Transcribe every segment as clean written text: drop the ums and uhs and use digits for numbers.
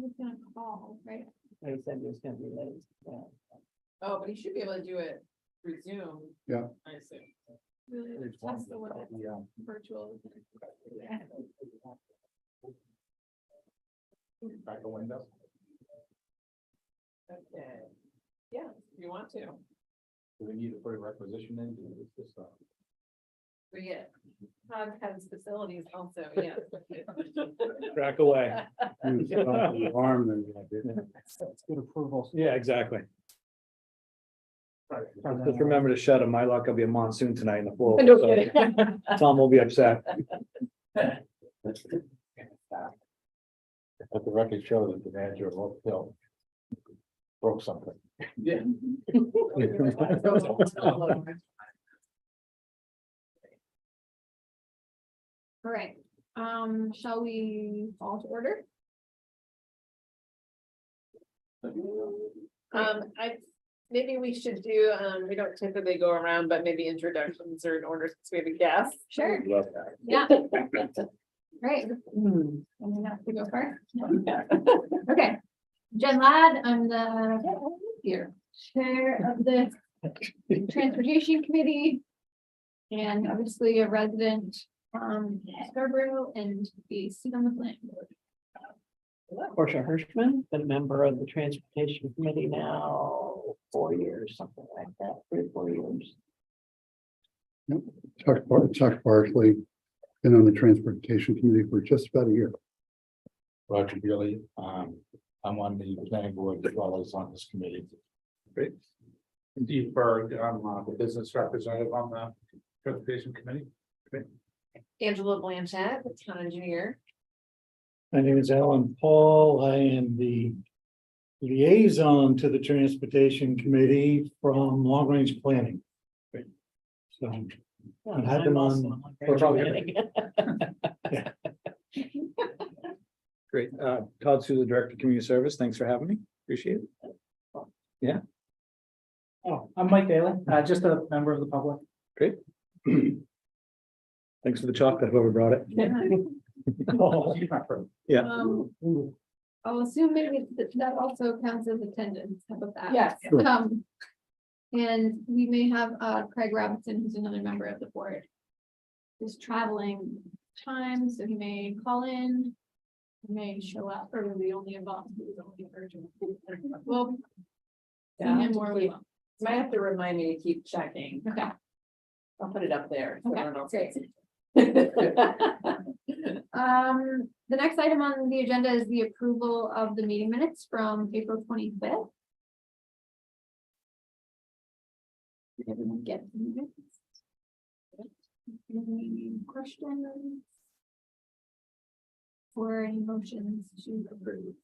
He's gonna call, right? He said he was gonna be late. Yeah. Oh, but he should be able to do it through Zoom. Yeah. I assume. Really There's one test the what that- it's yeah. virtual. Back the window. Okay. Yeah, if you want to. Do we need to put a requisition in? Is this, We get Todd has facilities also, yeah. Crack away. Arm and. That's good approval. Yeah, exactly. Just remember to shut them. My luck will be a monsoon tonight in the fall. No so kidding. Tom will be upset. Let the record show that the manager of Oak Hill broke something. Yeah. All right, shall we call to order? Maybe we should do, we don't typically go around, but maybe introductions or in order since we have a guest. Sure, Love that. yeah. Great, I'm gonna have to go first. Okay, Jen Ladd, I'm the here, chair of the Transportation Committee. And obviously a resident from Scarborough and the seat on the planning board. Portia Hirschman, been a member of the Transportation Committee now 4 years, something like that, 3 or 4 years. Chuck Barkley, been on the Transportation Committee for just about a year. Roger Beely, I'm on the planning board as well as on this committee. Great. Steve Berg, I'm the business representative on the Transportation Committee. Angela Blanchett, the town engineer. My name is Alan Paul. I am the liaison to the Transportation Committee from Long Range Planning. So I've had them on for probably. Great. Todd Sula, Director of Community Service. Thanks for having me. Appreciate it. Oh, I'm Mike Bailey, just a member of the public. Great. Thanks for the chocolate, whoever brought it. Yeah. I'll assume maybe that also counts as attendance, how about that? Yes. Sure. And we may have Craig Robinson, who's another member of the board. Is traveling time, so he may call in. He may show up, or we only involve who's only urgent. Well. see him more we will. Might have to remind me to keep checking. Okay, I'll put it up there. so okay, everyone else great. can see. The next item on the agenda is the approval of the meeting minutes from April 25th. Did everyone get the minutes? Any questions? Or any motions to approve?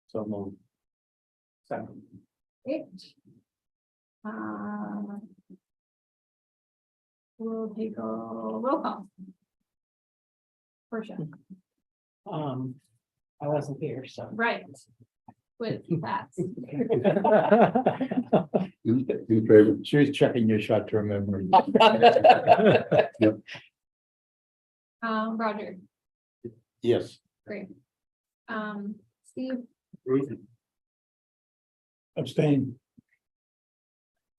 So moved. Second. Great. We'll take a roll call. Portia, I wasn't here, so. right. With that. In favor. She was checking your short-term memory. Roger, Yes. great. Steve, Abstain.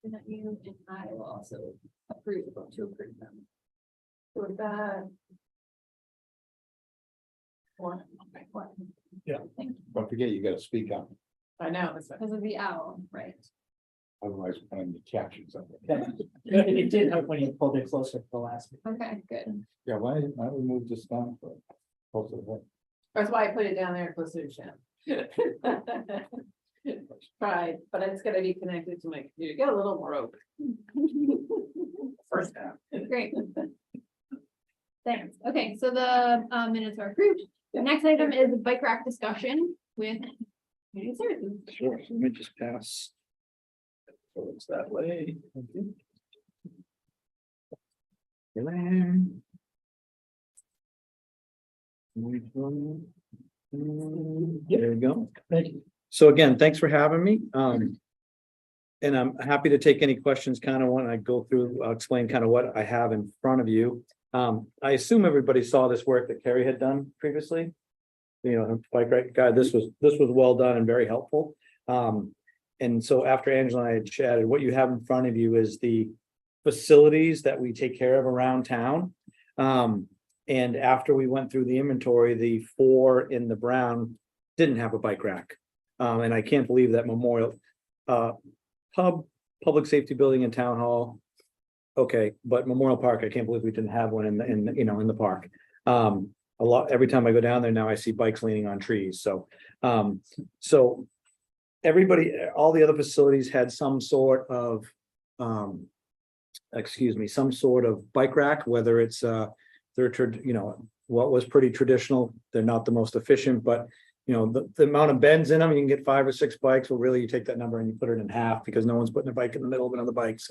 and that you and I will also approve to approve them. With that. One. Yeah. Thank you. Don't forget, you gotta speak up, I know, that's Because of the owl, right? otherwise we're gonna capture something. It did help when you pulled it closer to the last. Okay, good. Yeah, why don't we move this down for? Close to the- That's why I put it down there closer to Shem. Tried, but it's gonna be connected to my computer. Get a little more open. First half. Great. Thanks. Okay, so the minutes are approved. The next item is a bike rack discussion with community services. Sure, let me just pass. So it's that way. Thank you. There we go. Thank you. So again, thanks for having me. And I'm happy to take any questions kind of when I go through, I'll explain kind of what I have in front of you. I assume everybody saw this work that Carrie had done previously. bike ride guy, this was well done and very helpful. And so after Angela and I had chatted, what you have in front of you is the facilities that we take care of around town. And after we went through the inventory, the 4 in the brown didn't have a bike rack. And I can't believe that Memorial, public safety building and town hall. Okay, but Memorial Park, I can't believe we didn't have one in the park. Every time I go down there now, I see bikes leaning on trees. So everybody, all the other facilities had some sort of, some sort of bike rack, whether it's, what was pretty traditional. They're not the most efficient, but the amount of bends in them, you can get 5 or 6 bikes. Well, really, you take that number and you put it in half because no one's putting a bike in the middle of another bikes.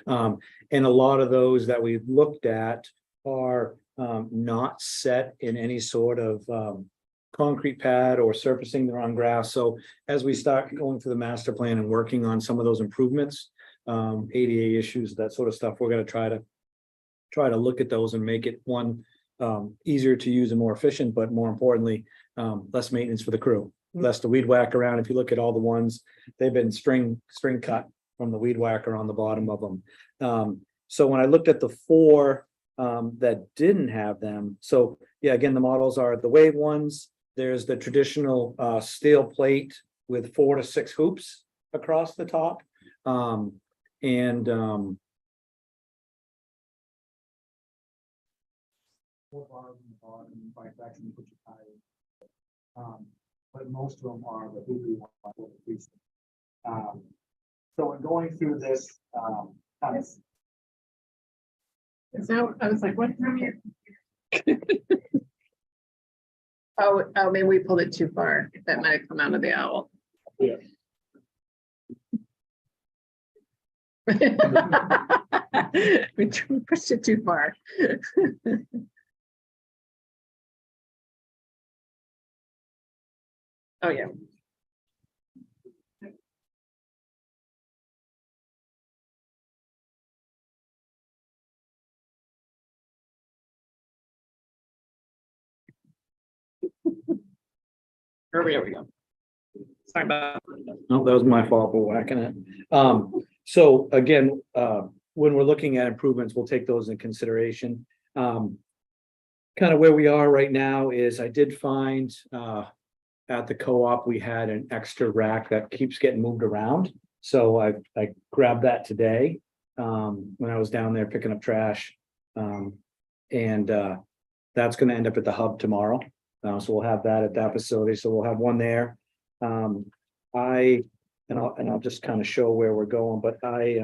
And a lot of those that we've looked at are not set in any sort of concrete pad or surfacing. They're on grass. So as we start going through the master plan and working on some of those improvements, ADA issues, that sort of stuff, we're going to try to look at those and make it one easier to use and more efficient, but more importantly, less maintenance for the crew, less the weed whack around. If you look at all the ones, they've been string cut from the weed whacker on the bottom of them. So when I looked at the 4 that didn't have them, so yeah, again, the models are the wave ones. There's the traditional steel plate with 4 to 6 hoops across the top. But most of them are the hoopy ones. So in going through this, kind of. So I was like, what? Oh, maybe we pulled it too far. That might have come out of the owl. Yeah. We pushed it too far. Oh, yeah. There we go. Sorry about that. No, that was my fault for whacking it. So again, when we're looking at improvements, we'll take those in consideration. Kind of where we are right now is I did find at the co-op, we had an extra rack that keeps getting moved around. So I grabbed that today when I was down there picking up trash. And that's going to end up at the hub tomorrow. So we'll have that at that facility. So we'll have one there. I'll just kind of show where we're going, but I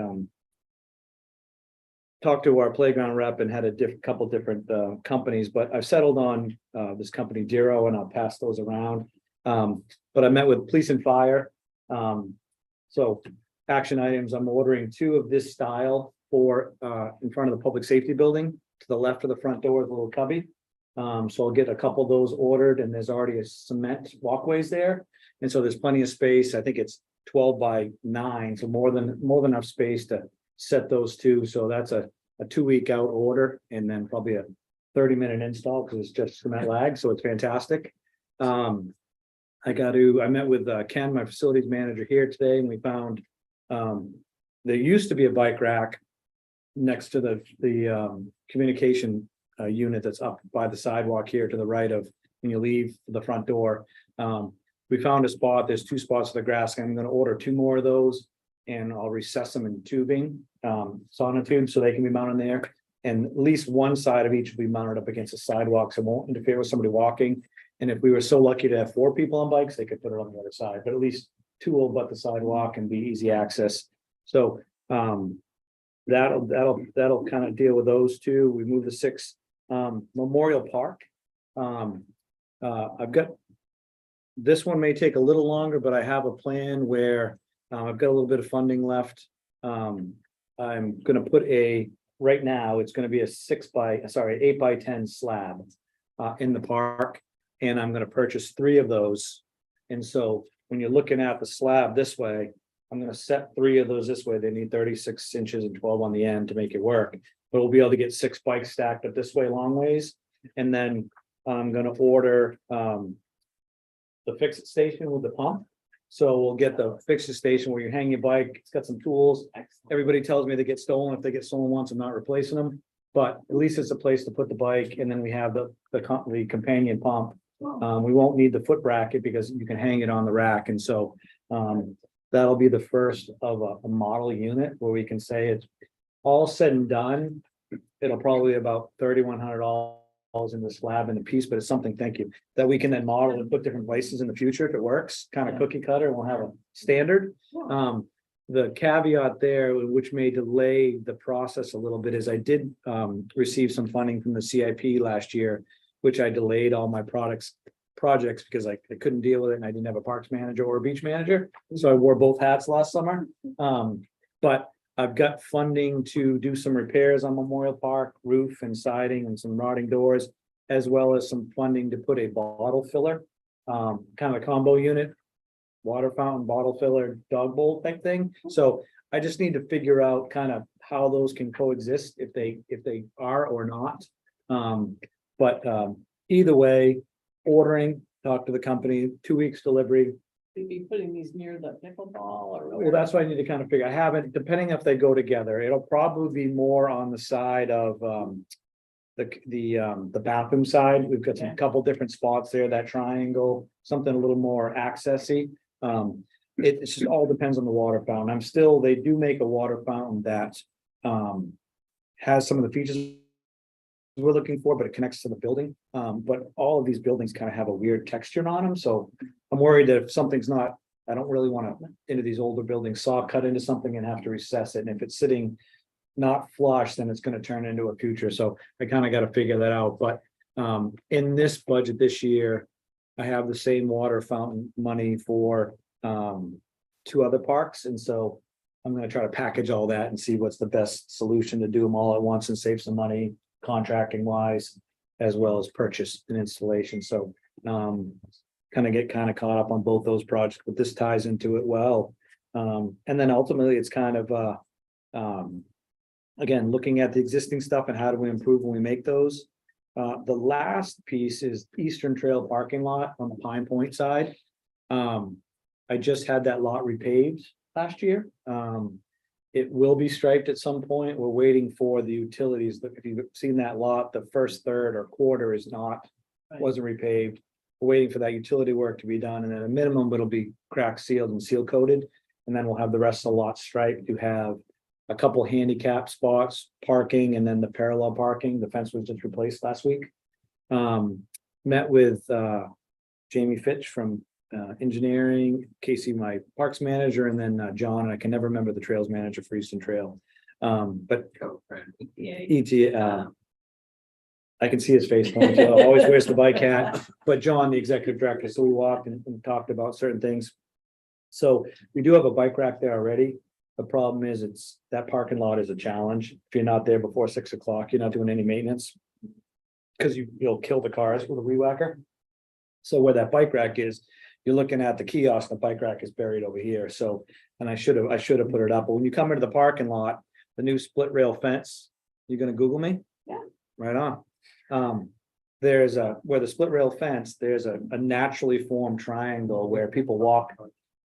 talked to our playground rep and had a couple different companies, but I've settled on this company Dero, and I'll pass those around. But I met with police and fire. So action items, I'm ordering 2 of this style for in front of the public safety building to the left of the front door with a little cubby. So I'll get a couple of those ordered, and there's already a cement walkways there. And so there's plenty of space. I think it's 12 by 9, so more than enough space to set those 2. So that's a 2-week out order, and then probably a 30-minute install because it's just cement lag. So it's fantastic. I met with Ken, my facilities manager here today, and we found there used to be a bike rack next to the communication unit that's up by the sidewalk here to the right of when you leave the front door. We found a spot. There's 2 spots for the grass. I'm going to order 2 more of those, and I'll recess them in tubing, sonotubes, so they can be mounted there. And at least one side of each will be mounted up against the sidewalk, so it won't interfere with somebody walking. And if we were so lucky to have 4 people on bikes, they could put it on the other side, but at least 2 will butt the sidewalk and be easy access. So that'll kind of deal with those 2. We moved the 6 Memorial Park. I've got this one may take a little longer, but I have a plan where I've got a little bit of funding left. I'm going to put right now it's going to be a 8 by 10 slab in the park, and I'm going to purchase 3 of those. And so when you're looking at the slab this way, I'm going to set 3 of those this way. They need 36 inches and 12 on the end to make it work, but we'll be able to get 6 bikes stacked up this way long ways. And then I'm going to order the fix-it station with the pump. So we'll get the fix-it station where you hang your bike, it's got some tools. Everybody tells me they get stolen. If they get stolen once, I'm not replacing them. But at least it's a place to put the bike, and then we have the companion pump. We won't need the foot bracket because you can hang it on the rack, and so, that'll be the first of a model unit where we can say it's all said and done. It'll probably be about $3,100 in the slab and the piece, but it's something, thank you, that we can then model and put different places in the future if it works, kind of cookie cutter, we'll have a standard. The caveat there, which may delay the process a little bit, is I did receive some funding from the CIP last year, which I delayed all my projects because I couldn't deal with it and I didn't have a parks manager or a beach manager. So I wore both hats last summer. But I've got funding to do some repairs on Memorial Park roof and siding and some rotting doors, as well as some funding to put a bottle filler, kind of a combo unit, water fountain, bottle filler, dog bowl type thing. So I just need to figure out kind of how those can coexist if they are or not. But either way, ordering, talk to the company, 2 weeks delivery. You'd be putting these near the pickleball or. Well, that's what I need to kind of figure. I haven't, depending if they go together, it'll probably be more on the side of the bathroom side. We've got some Okay. couple different spots there, that triangle, something a little more accessy. It just all depends on the water fountain. They do make a water fountain that has some of the features we're looking for, but it connects to the building. But all of these buildings kind of have a weird texture on them, so I'm worried that if something's not, I don't really want to into these older buildings, saw cut into something and have to recess it. And if it's sitting not flush, then it's going to turn into a future. So I kind of got to figure that out. But in this budget this year, I have the same water fountain money for 2 other parks. And so I'm going to try to package all that and see what's the best solution to do them all at once and save some money contracting wise, as well as purchase and installation. So kind of caught up on both those projects, but this ties into it well. And then ultimately it's kind of again, looking at the existing stuff and how do we improve when we make those. The last piece is Eastern Trail parking lot on the Pine Point side. I just had that lot repaved last year. It will be striped at some point. We're waiting for the utilities. If you've seen that lot, the first third or quarter is not, wasn't repaved. We're waiting for that utility work to be done, and at a minimum, it'll be crack sealed and seal coated. And then we'll have the rest of the lot striped to have a couple handicap spots, parking, and then the parallel parking. The fence was just replaced last week. Met with Jamie Fitch from engineering, Casey, my parks manager, and then John, and I can never remember the trails manager for Eastern Trail. But ET, I can see his face, always wears the bike hat, but John, the executive director, so we walked and talked about certain things. So we do have a bike rack there already. The problem is that parking lot is a challenge. If you're not there before 6 o'clock, you're not doing any maintenance. Because you'll kill the cars with a weed whacker. So where that bike rack is, you're looking at the kiosk, the bike rack is buried over here. So, and I should have put it up, but when you come into the parking lot, the new split rail fence, you're gonna Google me? Yeah. Right on. There's where the split rail fence, there's a naturally formed triangle where people walk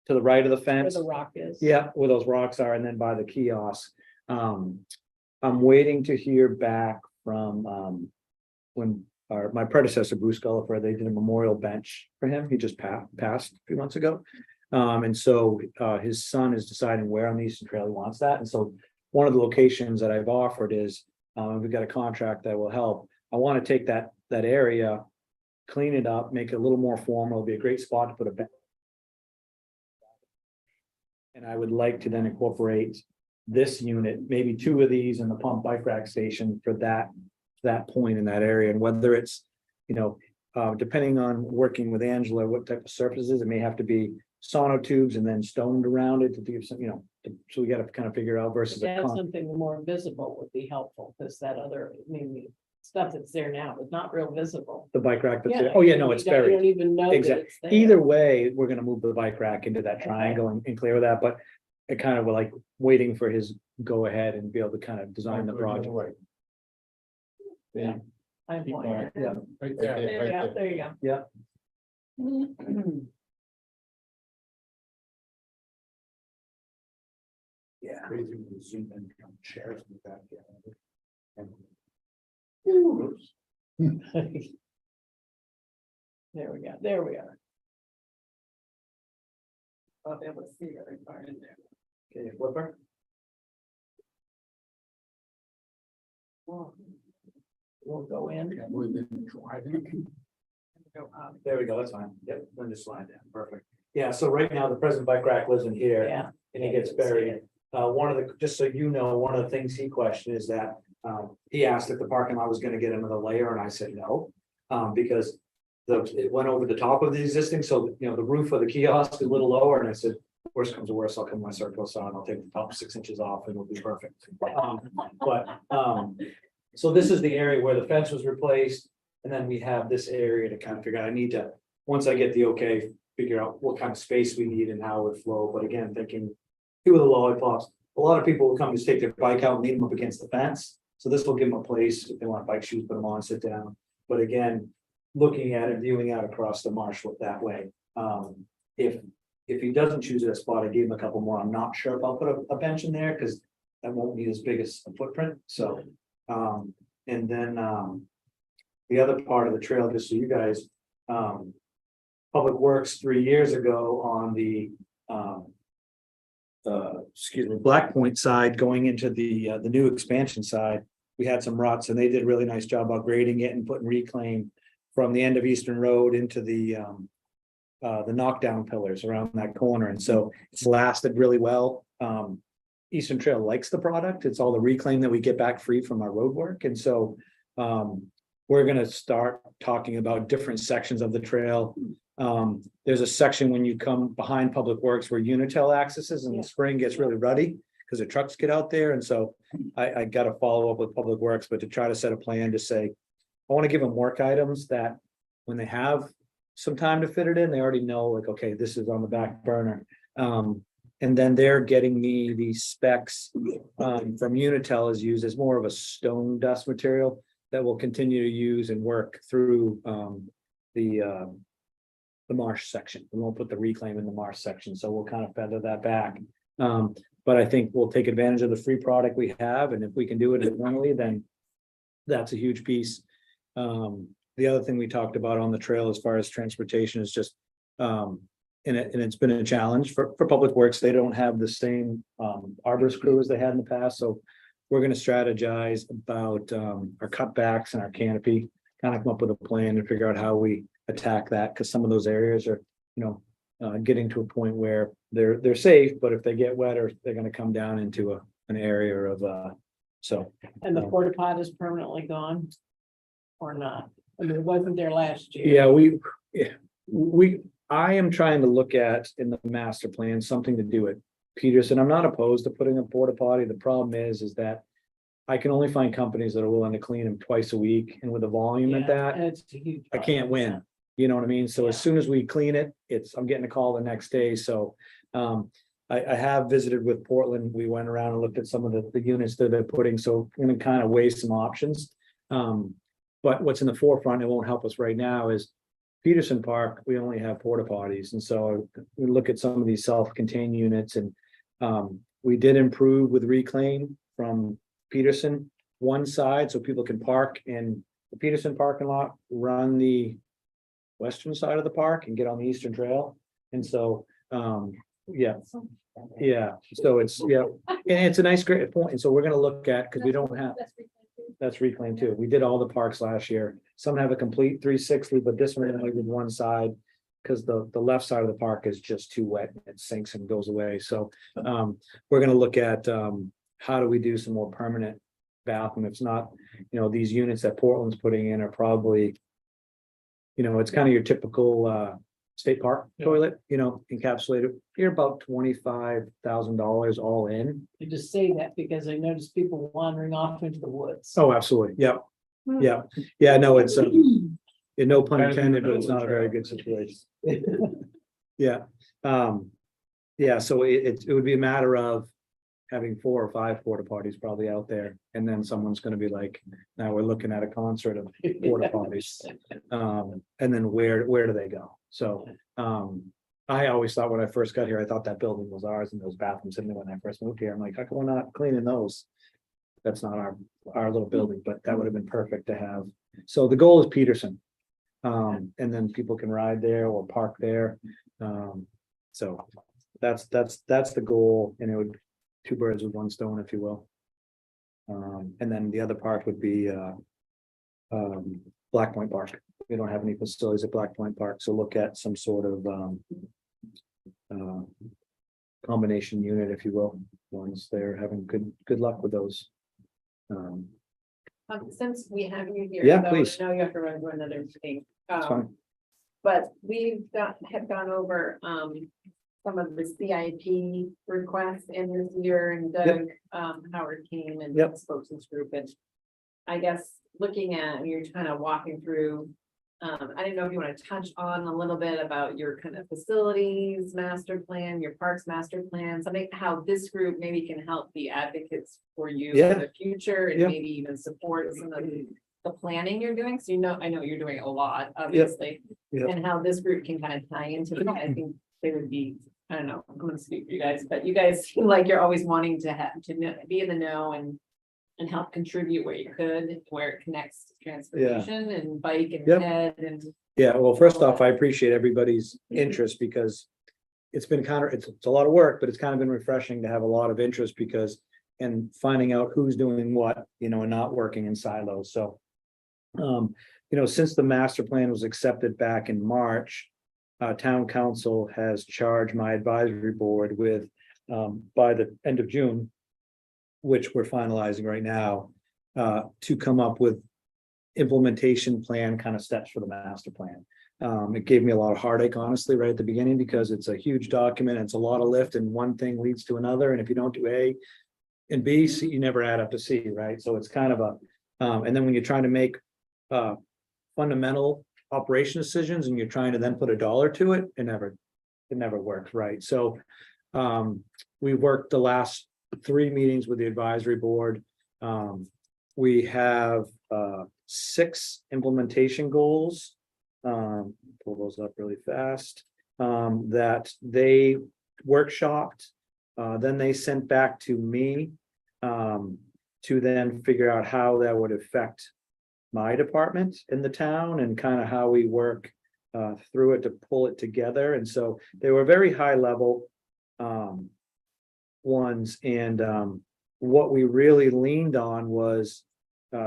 to the right of the Where fence. the rock is. Yeah, where those rocks are, and then by the kiosk. I'm waiting to hear back from when my predecessor, Bruce Gullifer, they did a memorial bench for him. He just passed a few months ago. And so his son is deciding where on the Eastern Trail he wants that. And so one of the locations that I've offered is we've got a contract that will help. I want to take that area, clean it up, make it a little more formal. It'll be a great spot to put a bench. And I would like to then incorporate this unit, maybe 2 of these in the pump bike rack station for that point in that area. And whether it's, depending on working with Angela, what type of surfaces, it may have to be sonotubes and then stoned around it to give some, so we got to kind of figure out versus To have something more visible would be helpful, because that other, stuff that's there now is not real visible. the bike rack. That's there. Oh, yeah, no, it's You don't buried. even know that Exactly. it's there. Either way, we're gonna move the bike rack into that triangle and clear that, but I kind of were like waiting for his go ahead and be able to kind of design the project. I'm pointing. Yeah. Right There you go, there you go. Yeah. Crazy when you zoom in on chairs in the back. And There we go, there we are. I'll be able to see very far in there. Okay, flipper. We'll go in. can't believe they didn't drive in. Go up. There we go, that's fine. Yep, then just slide down, perfect. Yeah, so right now, the present bike rack lives in here. Yeah. And he gets buried. One of the, just so you know, one of the things he questioned is that, he asked if the parking lot was gonna get another layer, and I said no. Because it went over the top of the existing, so, you know, the roof of the kiosk is a little lower, and I said, worst comes to worst, I'll come my circle saw and I'll take the top 6 inches off and it'll be perfect. So this is the area where the fence was replaced, and then we have this area to kind of figure out, I need to, once I get the okay, figure out what kind of space we need and how it would flow, but again, thinking. Two of the lollipops, a lot of people will come to take their bike out and lean them up against the fence, so this will give them a place, if they want bike shoes, put them on, sit down. But again, looking at it, viewing out across the marsh that way. If he doesn't choose that spot, I gave him a couple more, I'm not sure if I'll put a bench in there, because that won't need as big as a footprint, so. And then, the other part of the trail, just so you guys, Public Works 3 years ago on the, excuse me, Black Point side going into the new expansion side, we had some ruts, and they did a really nice job upgrading it and putting reclaim from the end of Eastern Road into the knockdown pillars around that corner, and so it's lasted really well. Eastern Trail likes the product. It's all the reclaim that we get back free from our road work. And so we're gonna start talking about different sections of the trail. There's a section when you come behind Public Works where Unitil accesses and the spring gets really ruddy because the trucks get out there. And so I gotta follow up with Public Works, but to try to set a plan to say, I want to give them work items that when they have some time to fit it in, they already know like, okay, this is on the back burner. And then they're getting me the specs from Unitil is used as more of a stone dust material that we'll continue to use and work through the marsh section. We won't put the reclaim in the marsh section, so we'll kind of feather that back. But I think we'll take advantage of the free product we have, and if we can do it internally, then that's a huge piece. The other thing we talked about on the trail as far as transportation is just and it's been a challenge for Public Works. They don't have the same arborist crew as they had in the past. So we're going to strategize about our cutbacks and our canopy, kind of come up with a plan and figure out how we attack that. Because some of those areas are, you know, getting to a point where they're safe, but if they get wetter, they're going to come down into an area of so. And the porta pot is permanently gone or not? I mean, it wasn't there last year. Yeah, I am trying to look at in the master plan, something to do at Peterson. I'm not opposed to putting a porta potty. The problem is that I can only find companies that are willing to clean them twice a week, and with the volume at that, And it's a huge. I can't win. You know what I mean? So as Yeah. soon as we clean it, I'm getting a call the next day. So I have visited with Portland. We went around and looked at some of the units that they're putting, so I'm gonna kind of weigh some options. But what's in the forefront, it won't help us right now, is Peterson Park, we only have porta potties, and so we look at some of these self-contained units, and we did improve with reclaim from Peterson one side, so people can park in the Peterson parking lot, run the western side of the park and get on the Eastern Trail. And so, yeah, so it's, and it's a nice great point. And so we're gonna look at, because we don't have, that's reclaimed too. We did all the parks last year. Some have a complete 360, but this one only did one side. Because the left side of the park is just too wet, it sinks and goes away. So we're gonna look at how do we do some more permanent bathroom. It's not, you know, these units that Portland's putting in are probably, you know, it's kind of your typical state park toilet, you know, encapsulated. You're about $25,000 all in. I just say that because I noticed people wandering off into the woods. Oh, absolutely. Yep. Yeah, no, it's no pun intended, but it's not a very good situation. Yeah. Yeah, so it would be a matter of having 4 or 5 porta potties probably out there, and then someone's gonna be like, now we're looking at a concert of porta potties. And then where do they go? So, I always thought when I first got here, I thought that building was ours and those bathrooms in there when I first moved here. I'm like, how come we're not cleaning those? That's not our little building, but that would have been perfect to have. So the goal is Peterson. And then people can ride there or park there. So that's the goal, and it would, two birds with one stone, if you will. And then the other part would be Black Point Park. We don't have any facilities at Black Point Park, so look at some sort of combination unit, if you will, once they're having good luck with those. Since we have you here. Yeah, though, please. I know you have to run to another thing. It's fine. But have gone over, some of the CIP requests in this year, and Doug, Howard came and Yep. spoke to this group, and I guess looking at, you're kind of walking through, I didn't know if you want to touch on a little bit about your kind of facilities master plan, your parks master plan, something, how this group maybe can help be advocates for you Yeah. for the future, and Yeah. maybe even support some of the planning you're doing, so I know you're doing a lot, obviously. Yep. And how this group can kind of tie into that, I think they would be, I don't know, I'm gonna speak for you guys, but you guys seem like you're always wanting to be in the know and help contribute where you could, where it connects to transportation and bike and Yep. head and. Yeah, well, first off, I appreciate everybody's interest because it's been it's a lot of work, but it's kind of been refreshing to have a lot of interest because and finding out who's doing what, and not working in silos. So, since the master plan was accepted back in March, town council has charged my advisory board with, by the end of June, which we're finalizing right now, to come up with implementation plan kind of steps for the master plan. It gave me a lot of heartache, honestly, right at the beginning, because it's a huge document. It's a lot of lift and one thing leads to another. And if you don't do A and B, C, you never add up to C, right? So it's kind of and then when you're trying to make fundamental operation decisions and you're trying to then put a dollar to it, it never works, right? So we worked the last 3 meetings with the advisory board. We have 6 implementation goals. Pull those up really fast. That they workshopped, then they sent back to me to then figure out how that would affect my department in the town and kind of how we work through it to pull it together. And so they were very high level ones. And what we really leaned on was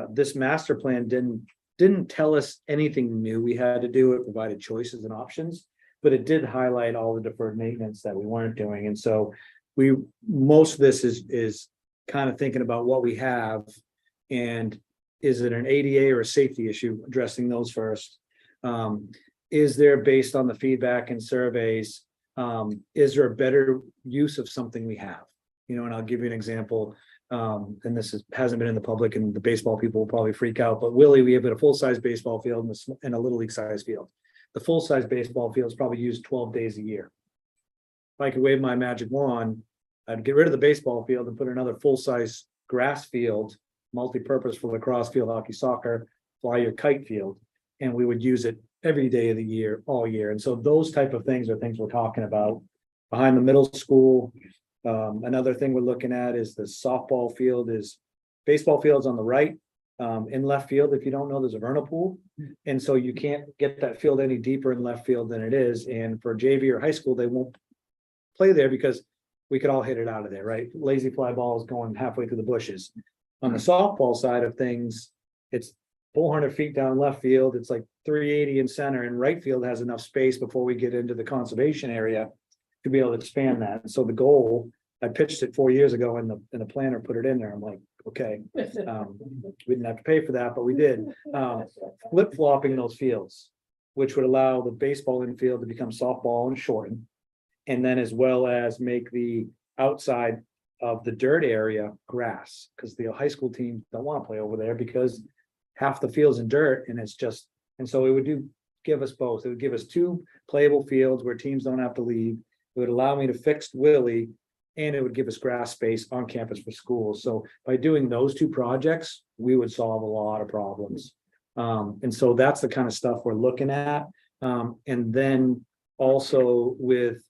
this master plan didn't tell us anything new we had to do. It provided choices and options, but it did highlight all the deferred maintenance that we weren't doing. And so most of this is kind of thinking about what we have and is it an ADA or a safety issue, addressing those first. Is there, based on the feedback and surveys, is there a better use of something we have? And I'll give you an example. And this hasn't been in the public and the baseball people will probably freak out, but Willie, we have a full-size baseball field and a little league size field. The full-size baseball field is probably used 12 days a year. If I could wave my magic wand, I'd get rid of the baseball field and put another full-size grass field, multi-purpose for lacrosse field, hockey, soccer, fly your kite field, and we would use it every day of the year, all year. And so those type of things are things we're talking about. Behind the middle school, another thing we're looking at is the softball field baseball field's on the right. In left field, if you don't know, there's a vernal pool. And so you can't get that field any deeper in left field than it is. And for JV or high school, they won't play there because we could all hit it out of there, right? Lazy fly balls going halfway through the bushes. On the softball side of things, it's 400 feet down left field. It's like 380 in center, and right field has enough space before we get into the conservation area to be able to expand that. And so the goal, I pitched it 4 years ago and the planner put it in there. I'm like, okay, we didn't have to pay for that, but we did. Flip flopping those fields, which would allow the baseball infield to become softball and shorten. And then as well as make the outside of the dirt area grass, because the high school teams don't want to play over there because half the field's in dirt and so it would give us both. It would give us 2 playable fields where teams don't have to leave. It would allow me to fix Willie, and it would give us grass space on campus for schools. So by doing those 2 projects, we would solve a lot of problems. And so that's the kind of stuff we're looking at. And then also with,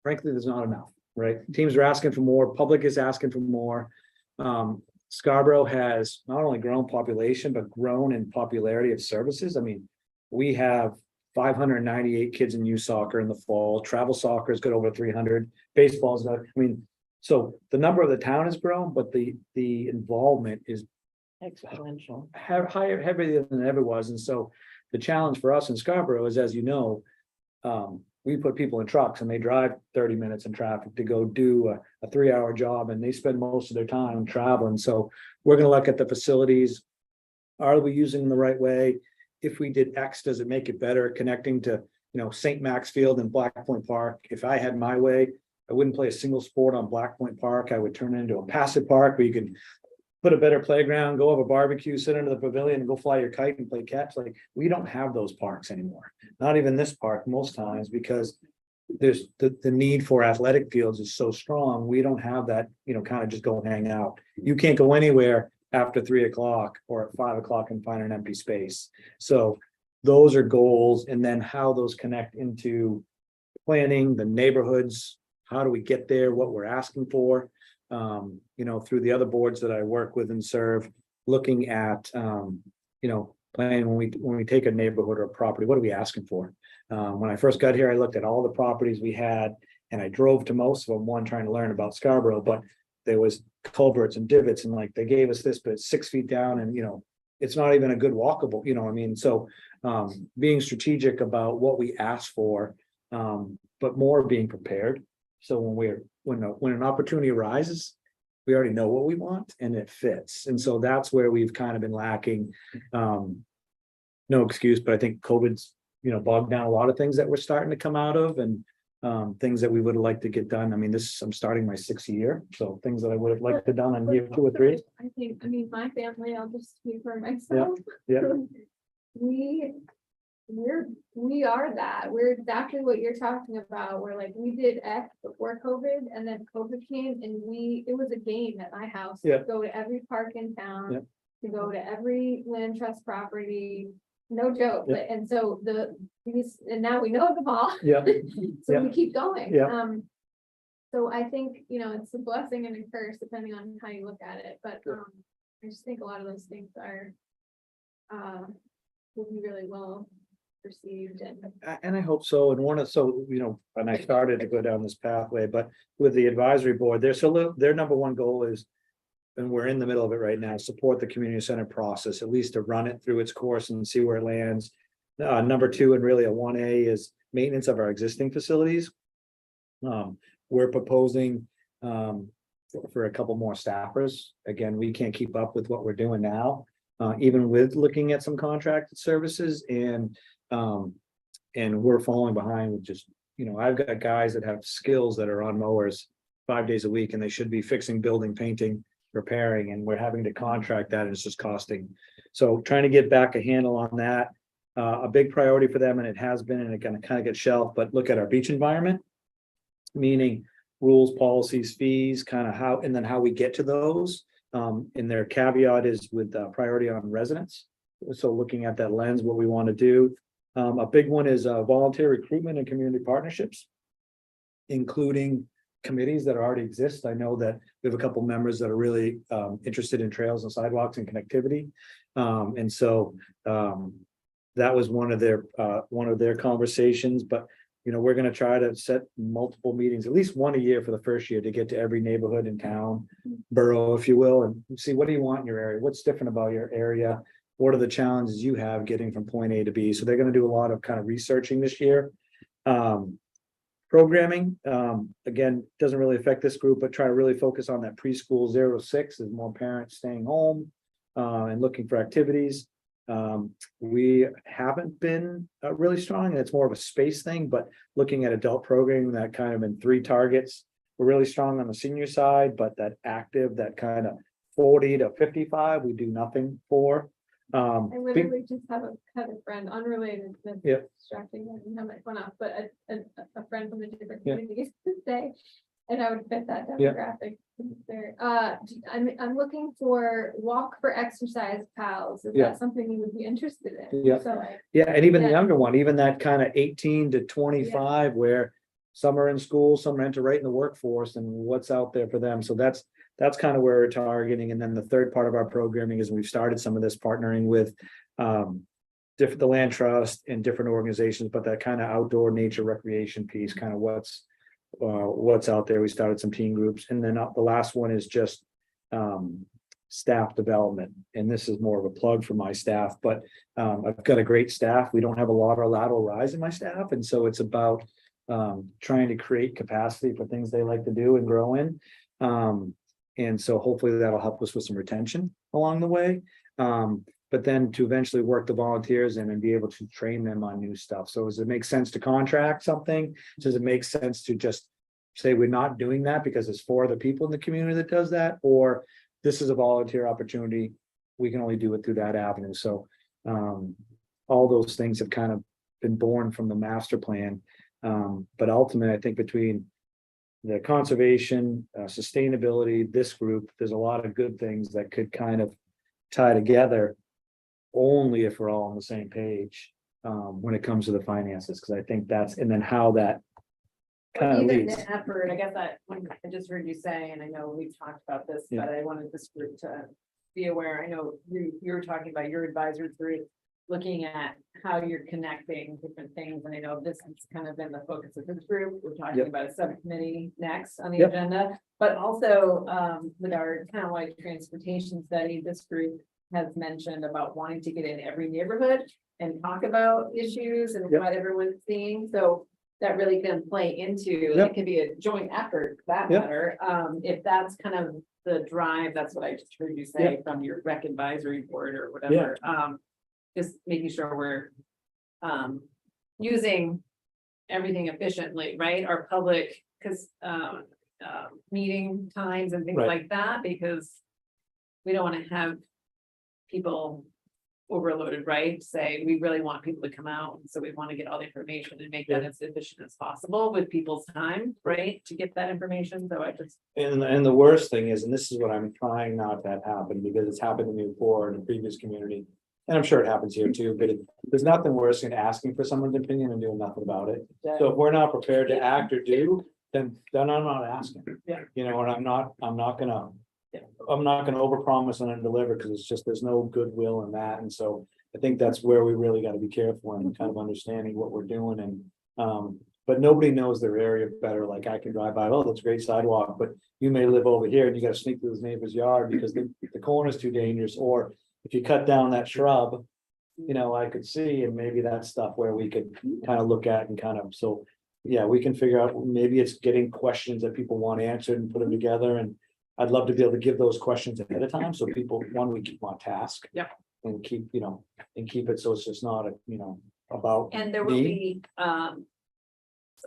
frankly, there's not enough, right? Teams are asking for more, public is asking for more. Scarborough has not only grown population, but grown in popularity of services. I mean, we have 598 kids in youth soccer in the fall. Travel soccer has got over 300. Baseball's got, I mean, so the number of the town has grown, but the involvement is Exponential. higher, heavier than it ever was. And so the challenge for us in Scarborough is, as you know, we put people in trucks and they drive 30 minutes in traffic to go do a 3-hour job, and they spend most of their time traveling. So we're going to look at the facilities. Are we using them the right way? If we did X, does it make it better? Connecting to, St. Max Field and Black Point Park. If I had my way, I wouldn't play a single sport on Black Point Park. I would turn it into a passive park where you can put a better playground, go have a barbecue, sit under the pavilion and go fly your kite and play catch. Like, we don't have those parks anymore. Not even this park most times, because there's the need for athletic fields is so strong. We don't have that, kind of just go and hang out. You can't go anywhere after 3 o'clock or at 5 o'clock and find an empty space. So those are goals, and then how those connect into planning the neighborhoods. How do we get there? What we're asking for, through the other boards that I work with and serve, looking at, planning when we take a neighborhood or a property, what are we asking for? When I first got here, I looked at all the properties we had, and I drove to most of them, one, trying to learn about Scarborough, but there was culverts and divots, and like, they gave us this, but it's 6 feet down, and it's not even a good walkable, what I mean? So being strategic about what we ask for, but more being prepared. So when an opportunity arises, we already know what we want and it fits. And so that's where we've kind of been lacking. No excuse, but I think COVID's, bogged down a lot of things that we're starting to come out of, and things that we would have liked to get done. I mean, I'm starting my 6th year, so things that I would have liked to done in year 2 or 3. I mean, my family, I'll just speak for myself. yeah. We are that. We're exactly what you're talking about. We're like, we did X before COVID, and then COVID came, and it was a game at my house. Yeah. To go to every park in town, Yeah. to go to every land trust property, no joke. Yeah. And so and now we know them all. Yeah. So Yeah. we keep going. Yeah. So I think, it's a blessing and a curse depending on how you look at it, but, I just think a lot of those things are, will be really well perceived And I hope so. And I started to go down this pathway, but with the advisory board, their number one goal is, and we're in the middle of it right now, support the community center process, at least to run it through its course and see where it lands. Number 2, and really a 1A, is maintenance of our existing facilities. We're proposing for a couple more staffers. Again, we can't keep up with what we're doing now, even with looking at some contracted services, and we're falling behind with just, I've got guys that have skills that are on mowers 5 days a week, and they should be fixing, building, painting, repairing, and we're having to contract that, and it's just costing. So trying to get back a handle on that, a big priority for them, and it has been, and it kind of get shelved, but look at our beach environment, meaning rules, policies, fees, kind of how we get to those. And their caveat is with priority on residents. So looking at that lens, what we want to do. A big one is volunteer recruitment and community partnerships, including committees that already exist. I know that we have a couple members that are really interested in trails and sidewalks and connectivity. And so that was one of their conversations, but we're going to try to set multiple meetings, at least one a year for the first year, to get to every neighborhood in town, borough, if you will, and see, what do you want in your area? What's different about your area? What are the challenges you have getting from point A to B? So they're going to do a lot of kind of researching this year. Programming, again, doesn't really affect this group, but try to really focus on that preschool 0 to 6, as more parents staying home and looking for activities. We haven't been really strong, and it's more of a space thing, but looking at adult programming, that kind of in 3 targets. We're really strong on the senior side, but that active, that kind of 40 to 55, we do nothing for. I literally just have a friend, unrelated, that's Yeah. distracting, I didn't have my phone off, but a friend from a different Yeah. community used to say, And I would fit that Yeah. demographic there. I'm looking for walk for exercise pals. Is Yeah. that something you would be interested in? Yeah. So Yeah, and even the Yeah. younger one, even that kind of 18 to 25, where some are in school, some are enter right in the workforce, and what's out there for them. So that's kind of where we're targeting. And then the third part of our programming is we've started some of this partnering with the Land Trust and different organizations, but that kind of outdoor nature recreation piece, kind of what's out there. We started some teen groups, and then the last one is just staff development. And this is more of a plug for my staff, but I've got a great staff. We don't have a lot of lateral rise in my staff, and so it's about trying to create capacity for things they like to do and grow in. And so hopefully that'll help us with some retention along the way. But then to eventually work the volunteers in and be able to train them on new stuff. So does it make sense to contract something? Does it make sense to just say we're not doing that because it's for the people in the community that does that? Or this is a volunteer opportunity, we can only do it through that avenue. So all those things have kind of been born from the master plan. But ultimately, I think between the conservation, sustainability, this group, there's a lot of good things that could kind of tie together only if we're all on the same page when it comes to the finances, because I think that's, and then how that kind of Even leads. the effort, I guess that, when I just heard you say, and I know we've talked about this, Yeah. but I wanted this group to be aware. I know you were talking about your advisory group, looking at how you're connecting different things. And I know this has kind of been the focus of this group. We're talking Yep. about a subcommittee next on the Yep. agenda. But also with our townwide transportation study, this group has mentioned about wanting to get in every neighborhood and talk about issues and Yep. what everyone's seeing. So that really can play into, Yep. it can be a joint effort for that Yep. matter. If that's kind of the drive, that's what I just heard you say from your rec advisory board or whatever. Just making sure we're using everything efficiently, right? Our public, because meeting times and things Right. like that, because we don't want to have people overloaded, right? Say, we really want people to come out, so we want to get all the information and make that as efficient as possible with people's time, right? To get that information, so I just. And the worst thing is, and this is what I'm trying not to have happen, because it's happened to me before in a previous community. And I'm sure it happens here too, but there's nothing worse than asking for someone's opinion and doing nothing about it. So if we're not prepared to act or do, then I'm not asking. Yeah. You know, and I'm not gonna overpromise and underdeliver, because it's just, there's no goodwill in that. And so I think that's where we really gotta be careful and kind of understanding what we're doing. And but nobody knows their area better. Like I can drive by, oh, that's a great sidewalk, but you may live over here and you gotta sneak through his neighbor's yard because the corner's too dangerous. Or if you cut down that shrub, you know, I could see, and maybe that's stuff where we could kind of look at and kind of, so. Yeah, we can figure out, maybe it's getting questions that people want answered and put them together, and I'd love to be able to give those questions ahead of time, so people, one, we keep on task. Yep. And keep, you know, and keep it so it's just not a, you know, about. And there will me. be,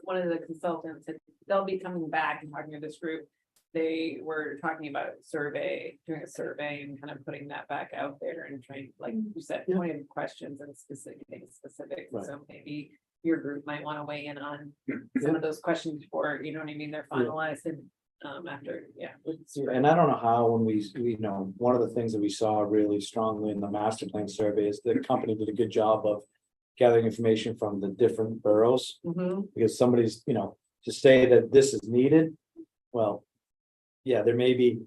one of the consultants, they'll be coming back and talking to this group. They were talking about doing a survey and kind of putting that back out there and trying, like you said, Yeah. pointing questions and specific. Right. So maybe your group might want to weigh in on some of those questions before, you know what I mean, they're finalized and, after, yeah. And I don't know how, when we, you know, one of the things that we saw really strongly in the master plan survey is the company did a good job of gathering information from the different boroughs, Mhm. because somebody's, you know, to say that this is needed, well, yeah, there may be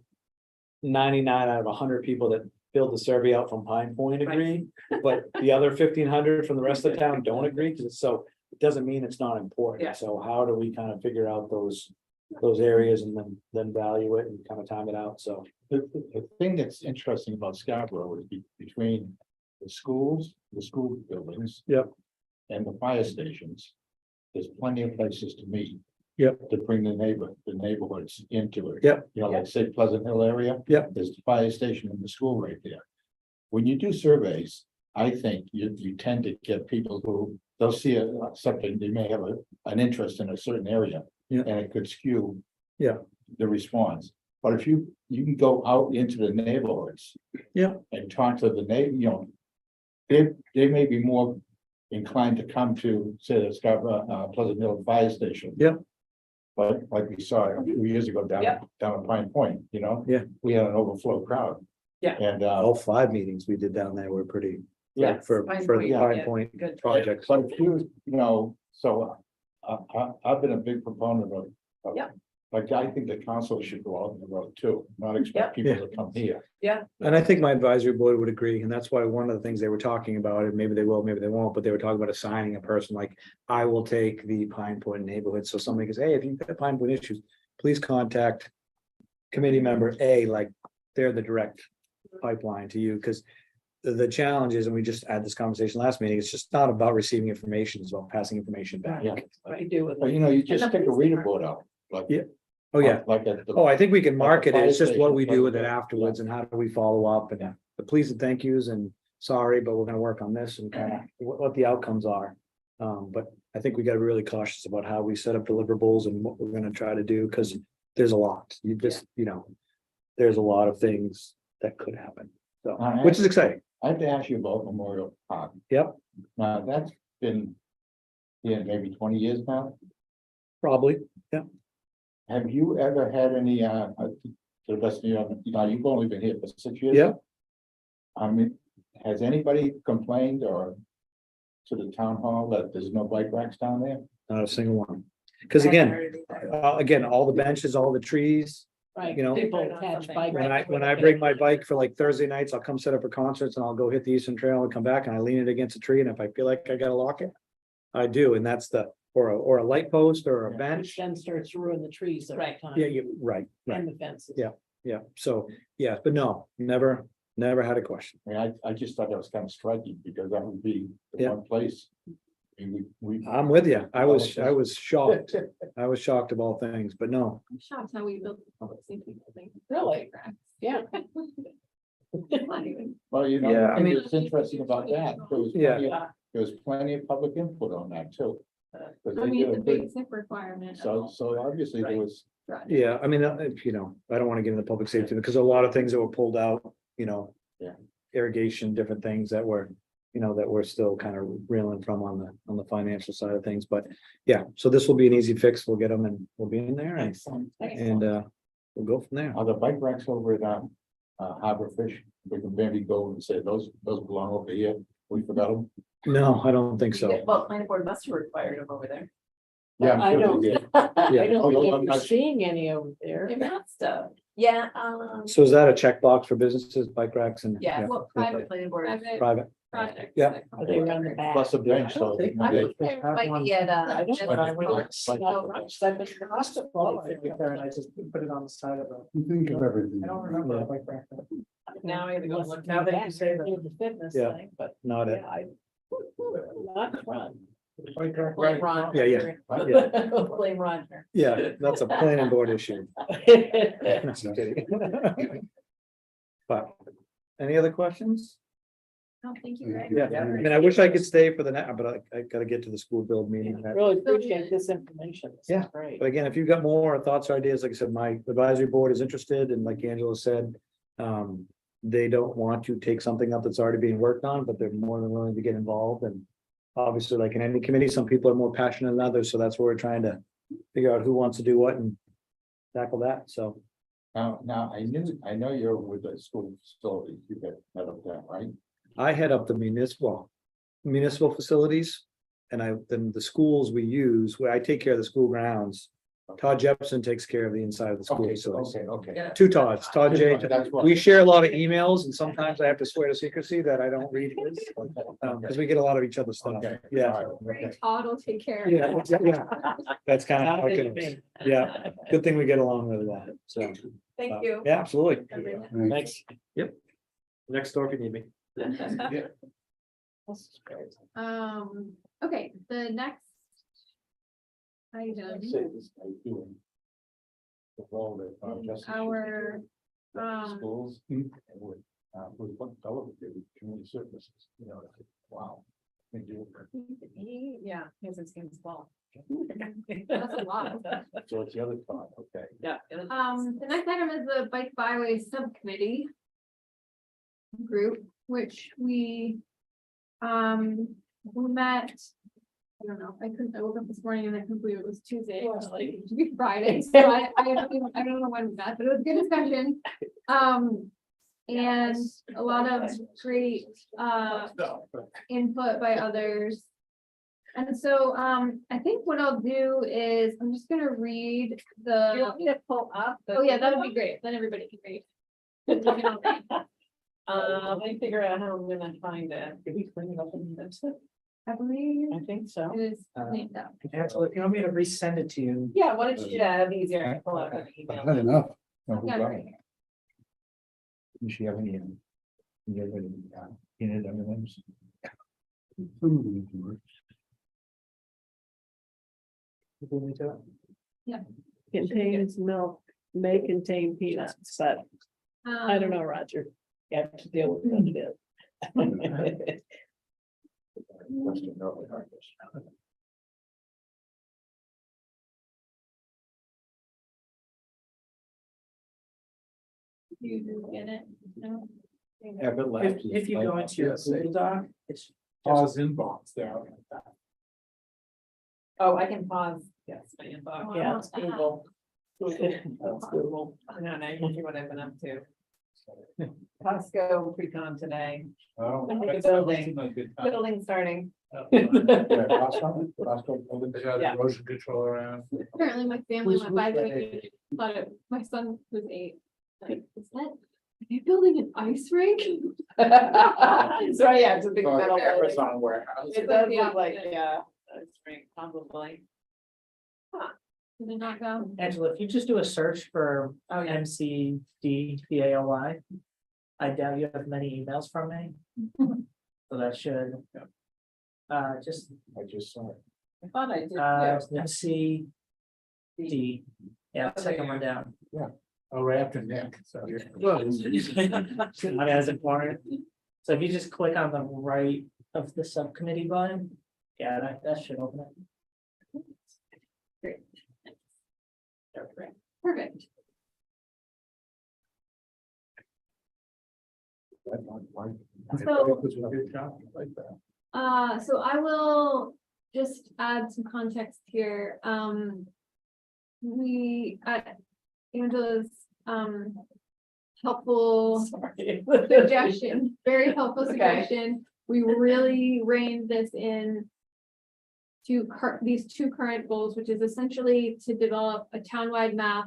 99 out of 100 people that filled the survey out from Pine Point Right. agree, but the other 1,500 from the rest of the town don't agree, because it's so, it doesn't mean it's not important. Yeah. So how do we kind of figure out those areas and then value it and kind of time it out, so. The thing that's interesting about Scarborough is between the schools, the school buildings. Yep. And the fire stations, there's plenty of places to meet. Yep. To bring the neighborhoods into it. Yep. You know, like say Pleasant Hill area. Yep. There's the fire station and the school right there. When you do surveys, I think you tend to get people who, they'll see something, they may have an interest in a certain area. Yeah. And it could skew. Yeah. The response, but if you can go out into the neighborhoods. Yeah. And talk to the you know. They may be more inclined to come to, say, the Pleasant Hill Fire Station. Yeah. like we saw a few years ago down, Yep. down at Pine Point, you know? Yeah. We had an overflow crowd. Yeah. And, All 5 meetings we did down there were pretty, yeah, for Pine the Point, Pine yeah, Point good. projects. but if you know, so, I've been a big proponent of. Yep. Like, I think the council should go out on the road too, not expect people to come here. And I think my advisory board would agree, and that's why one of the things they were talking about, and maybe they will, maybe they won't, but they were talking about assigning a person like, I will take the Pine Point neighborhood, so somebody can say, hey, if you've got Pine Point issues, please contact committee member A, like, they're the direct pipeline to you, because the challenge is, and we just had this conversation last meeting, it's just not about receiving information, it's about passing information back. Yeah. What you do with But it. you know, you just And the stick a police reader department. board out, like. Yeah. Oh, yeah. Like at the. Oh, I think we can market it. It's just what fire we station, do with it yeah. afterwards and how do we follow up and the please and thank yous and sorry, but we're gonna work on this and kind of what the outcomes are. But I think we gotta be really cautious about how we set up deliverables and what we're gonna try to do, because there's a lot. You just, you know, there's a lot of things that could happen. So, Alright. which is exciting. I have to ask you about Memorial Park. Yep, Now, that's been, yeah, maybe 20 years now. probably. Have you ever had any, to the best of your, you know, you've only been here for 6 years? Yeah. I mean, has anybody complained or to the town hall that there's no bike racks down there? Not a single one. Because again, all the benches, all the trees, Right, you know, people Right on catch something. bike. when I bring my bike for like Thursday nights, I'll come set up for concerts and I'll go hit the Eastern Trail and come back and I lean it against a tree. And if I feel like I gotta lock it, I do. And that's or a light post or a Which bench. then starts to ruin the trees every Right. time. Yeah, right. And the fences. Yeah. Yeah, so, yeah, but no, never had a question. I mean, I just thought that was kind of striking because that would be the Yeah. one place. I mean, we. I'm with you. I was shocked. I was shocked of all things, but no. I'm shocked how we built the public safety building. Really? Yeah. Not even- Well, you know, Yeah, I I think mean- it's interesting about that. Yeah. There was plenty of public input on that too. 'Cause I they mean, did it's a a big- basic requirement. So obviously there Right. was, Yeah, I mean, if you know, I don't want to get into public safety because a lot of things that were pulled out, you know. Yeah. Irrigation, different things that were, you know, that we're still kind of reeling from on the financial side of things, but yeah, so this will be an easy fix. We'll get them and we'll be in there and, we'll go from there. are the bike racks over at, Harbor Fish? We can maybe go and say, those belong over here. We forgot them. No, I don't think so. Well, planning board must have required them over there. Yeah, I'm I sure don't- they did. I Yeah. don't Oh, I'm remember not- seeing any over there. They must have. Yeah, So is that a checkbox for businesses, bike racks and? yeah, What the private, planning board. private Private, projects. Yeah. that come Are they forward. around the back? Plus a bench, so. I think- I they- think there might be at, I don't know. I went Like- to- I've been to the hospital. And I just put it on the side of the, You think of everything. I don't remember. Yeah. a bike rack. now I have to go Unless look. it's Now that you back, say near that. the fitness Yeah. thing, but not it. yeah, I. Not front. Bike rack. Blame Ron. Yeah, yeah. Blame Roger. Yeah, that's a planning board issue. No, I'm kidding. But, any other questions? Oh, thank you, Greg. Yeah, I mean, I wish I could stay for the night, but I gotta get to the school build meeting. Really appreciate this information. This is Yeah. Great. But again, if you've got more thoughts or ideas, like I said, my advisory board is interested, and like Angela said. They don't want to take something up that's already being worked on, but they're more than willing to get involved, and obviously, like in any committee, some people are more passionate than others, so that's where we're trying to figure out who wants to do what and tackle that, so. Now, I know you're with the school facilities, you got that up there, right? I head up the municipal facilities. And then the schools we use, where I take care of the school grounds. Todd Jepson takes care of the inside of the school Okay, facilities. okay. Yeah. Two Todds, Todd J. That's what. We share a lot of emails and sometimes I have to swear to secrecy that I don't read his. Because we get a lot of each other's stuff. Okay. Yeah. All right, okay. Todd will take care of Yeah, it. yeah, that's kind of how Sounds it good to goes. me. Yeah, good thing we get along really well, so. Thank you. Yeah, absolutely. Everyone. Thanks. Yep. Next door if you need me. This is great. Okay, the next item, Say this guy doing the role that, Justice our, schools. And with what fellow did with community services, you know, wow. They do. Yeah, his skin's small. that's a lot. So it's the other thought, okay. Yeah. The next item is the bike byway subcommittee group, which we met I don't know, I woke up this morning and I couldn't believe it was Tuesday, it was like, it should be Friday, so I don't know when we met, but it was a good discussion. And a lot of great, input by others. And so, I think what I'll do is, I'm just gonna read Do you want the, me to pull up? oh yeah, that would be great, then everybody can read. You can all read. Let me figure out how I'm gonna find it. Did we clean it up in minutes? I believe I think so. it is named up. Angela, if you want me to resend it to you. Yeah, why don't you do that? It'd be easier. I pull up an I've email. had enough. No, who Yeah, got right it? here. You should have any. You have any, peanut M&Ms? Some of them do work. You want me to? Contains milk, may contain peanuts, but I don't know, Roger. You have to deal with what it is. Western Northern Harvest. You get it? No? Yeah, but left. If you go into your Google Doc, it's Pause inbox there. Oh, I can pause. Yes, my inbox. Yeah, it's Google. That's Google. I don't know, I can see what I've been up to. Costco pre-con today. Oh, I think that's it's building. always a good time. Building starting. Yeah, Costco, they got Yeah. erosion control around. Apparently my family Who's went by the with weekend, thought it, my son was 8. Like, is that, are they building an ice rink? So yeah, it's a big Oh, metal. building. Amazon warehouse. It does Yeah. look like, yeah, it's right, probably. Did it not go? Angela, if you just do a search for Oh, yeah. MCDPALY, I doubt you have many emails from me. So that should. Just, I just saw it. I thought I did. too. MCD, yeah, second one down. Oh, right after Nick, so you're. Not as important. So if you just click on the right of the subcommittee button, yeah, that should open it. Great. Perfect. So I will just add some context here. We, Angela's, helpful suggestion, very helpful Okay. suggestion. We really reined this in to these two current goals, which is essentially to develop a townwide map,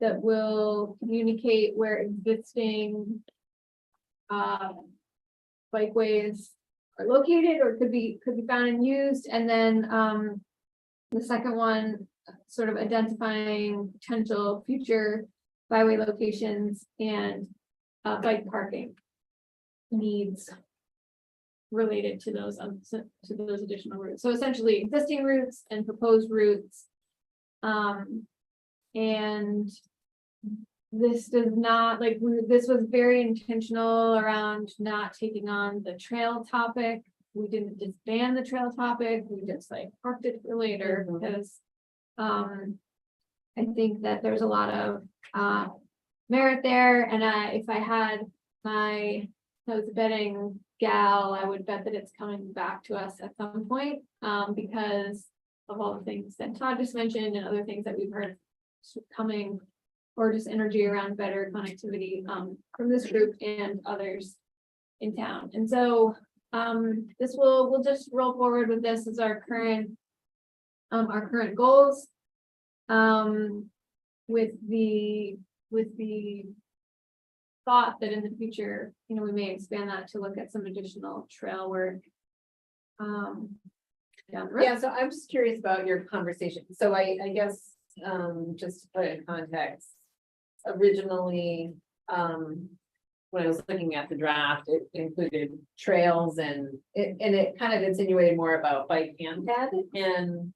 that will communicate where existing bikeways are located or could be found and used. And then, the second one, sort of identifying potential future byway locations and bike parking needs related to those additional routes. So essentially existing routes and proposed routes. And this does not, like, this was very intentional around not taking on the trail topic. We didn't disband the trail topic, we just like parked it for later because I think that there's a lot of merit there, and if I had I was a betting gal, I would bet that it's coming back to us at some point, because of all the things that Todd just mentioned and other things that we've heard coming, or just energy around better connectivity from this group and others in town. And so we'll just roll forward with this as our current goals. With the thought that in the future, we may expand that to look at some additional trail work. Down the road. Yeah, so I'm just curious about your conversation. So I guess, just to put it in context, originally, when I was looking at the draft, it included trails and it kind of insinuated more about bike and ped. And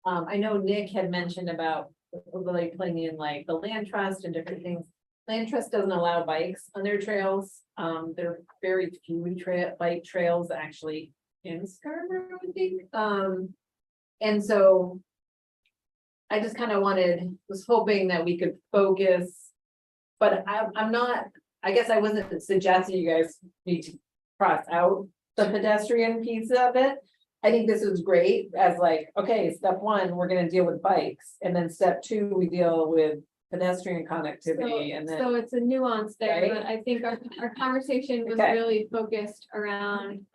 I know Nick had mentioned about like putting in like the land trust and different things. Land trust doesn't allow bikes on their trails. There are very few bike trails actually in Scarborough, I think. And so I just kind of was hoping that we could focus, but I'm not, I guess I wasn't suggesting you guys need to cross out the pedestrian piece of it. I think this is great as like, okay, step one, we're gonna deal with bikes, and then step two, we deal with pedestrian connectivity, and then. So it's a nuance there, Right? but I think our conversation was Okay. really focused around,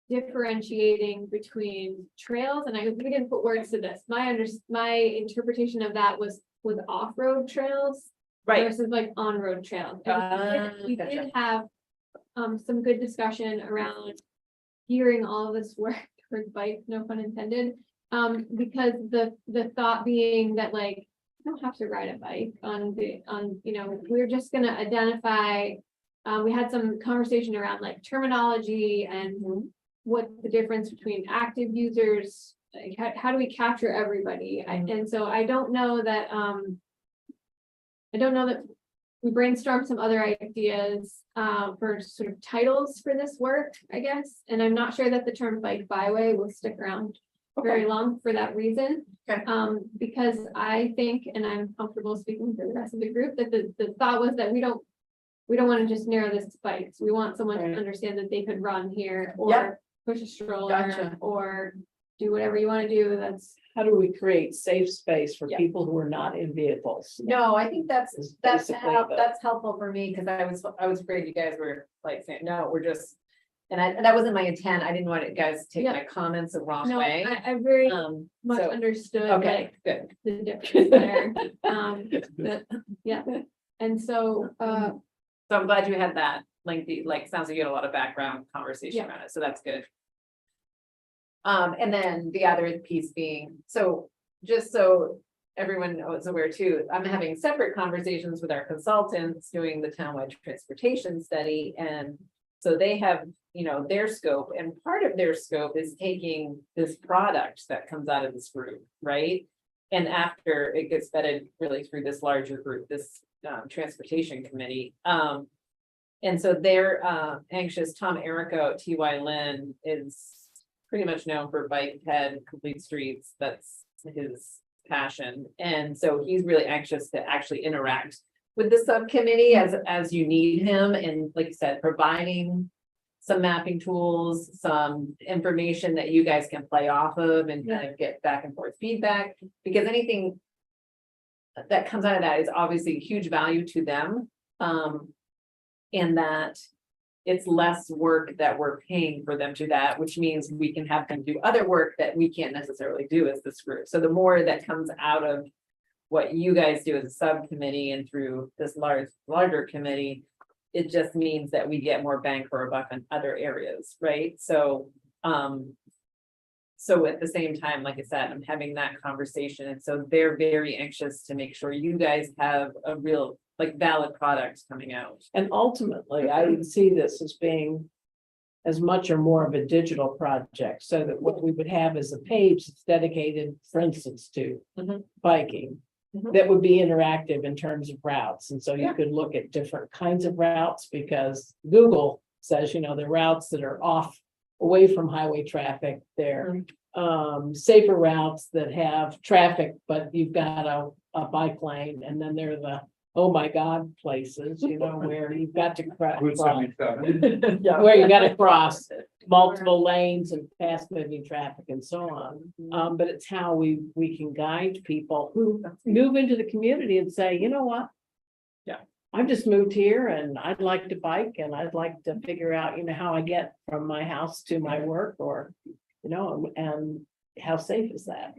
differentiating between trails, and we didn't put words to this. My interpretation of that was off-road trails Right, versus like on-road trails. And we gotcha. did have, some good discussion around gearing all of this work towards bikes, no pun intended. Because the thought being that like, you don't have to ride a bike we're just gonna identify. We had some conversation around like terminology and what the difference between active users, like how do we capture everybody? And so I don't know that, we brainstormed some other ideas, for sort of titles for this work, I guess. And I'm not sure that the term bike byway will stick around very long for that reason. Okay. Because I think, and I'm comfortable speaking for the rest of the group, that the thought was that we don't want to just narrow this to bikes. We want someone to Right. understand that they could run here or Yep. push a stroller Gotcha. or do whatever you want to do. That's, How do we create safe space for Yeah. people who are not in vehicles? No, I think Is basically the- that's helpful for me, because I was afraid you guys were like saying, no, we're just. And that wasn't my intent. I didn't want you guys to take Yeah. my comments the wrong no, way. I very much So, understood okay, like good. the difference there. Yeah, and so, So I'm glad you had that lengthy, like, sounds like you had a lot of background conversation Yeah. around it, so that's good. And then the other piece being, so just so everyone is aware too, I'm having separate conversations with our consultants doing the townwide transportation study. And so they have, their scope, and part of their scope is taking this product that comes out of this group, right? And after it gets vetted really through this larger group, this transportation committee. And so they're anxious. Tom Errico at TY Lin is pretty much known for Bike Head, Complete Streets. That's his passion. And so he's really anxious to actually interact with the subcommittee as you need him. And like you said, providing some mapping tools, some information that you guys can play off of and kind of get back and forth feedback, because anything that comes out of that is obviously huge value to them. And that it's less work that we're paying for them to that, which means we can have them do other work that we can't necessarily do as this group. So the more that comes out of what you guys do as a subcommittee and through this larger committee, it just means that we get more bang for our buck in other areas, right? So, so at the same time, like I said, I'm having that conversation, and so they're very anxious to make sure you guys have a real, like, valid product coming out. And ultimately, I would see this as being as much or more of a digital project, so that what we would have is a page that's dedicated, for instance, to Mhm. biking. Mhm. That would be interactive in terms of routes, and so you Yeah. could look at different kinds of routes, because Google says, the routes that are off, away from highway traffic, they're safer routes that have traffic, but you've got a bike lane, and then there are the oh my God places, where you've got to cross. Where you gotta cross multiple lanes and fast moving traffic and so on. But it's how we can guide people who move into the community and say, you know what? Yeah. I've just moved here and I'd like to bike, and I'd like to figure out, how I get from my house to my work, or, and how safe is that?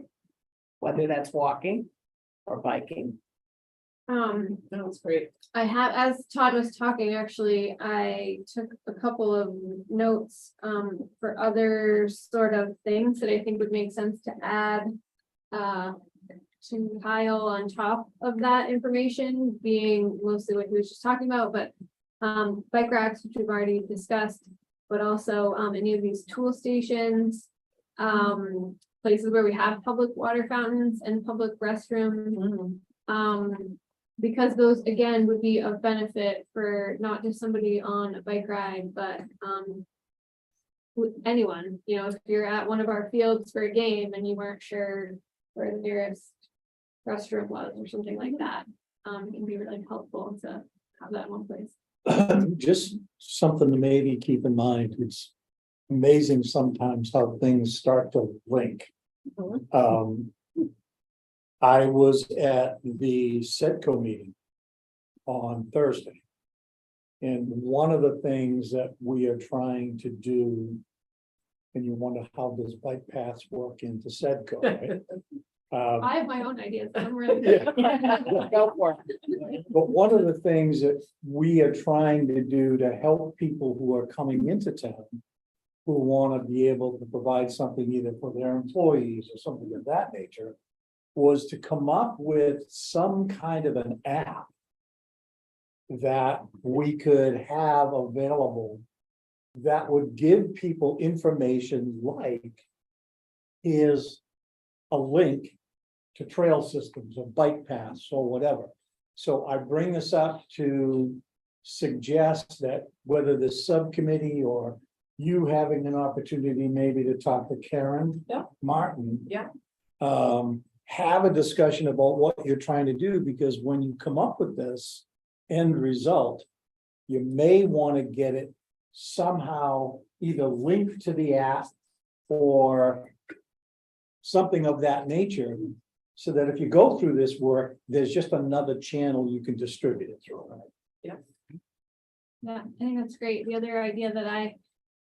Whether that's walking or biking. That's great. I have, as Todd was talking, actually, I took a couple of notes, for other sort of things that I think would make sense to add, to pile on top of that information, being mostly what he was just talking about, but, bike racks, which we've already discussed, but also, any of these tool stations, places where we have public water fountains and public restrooms. Because those, again, would be of benefit for not just somebody on a bike ride, but with anyone, if you're at one of our fields for a game and you weren't sure where the nearest restroom was or something like that, it can be really helpful to have that in one place. Just something to maybe keep in mind, it's amazing sometimes how things start to link. Um, I was at the Setco meeting on Thursday. And one of the things that we are trying to do, and you wonder how does bike paths work into Setco, right? I have my own ideas. I'm really. Go for it. But one of the things that we are trying to do to help people who are coming into town. Who want to be able to provide something either for their employees or something of that nature. Was to come up with some kind of an app. That we could have available. That would give people information like. Is a link to trail systems or bike paths or whatever. So I bring this up to suggest that whether the subcommittee or you having an opportunity maybe to talk to Karen Martin. Yeah. Have a discussion about what you're trying to do, because when you come up with this end result, you may want to get it somehow either linked to the app or something of that nature, so that if you go through this work, there's just another channel you can distribute it through. Yeah, I think that's great. The other idea that I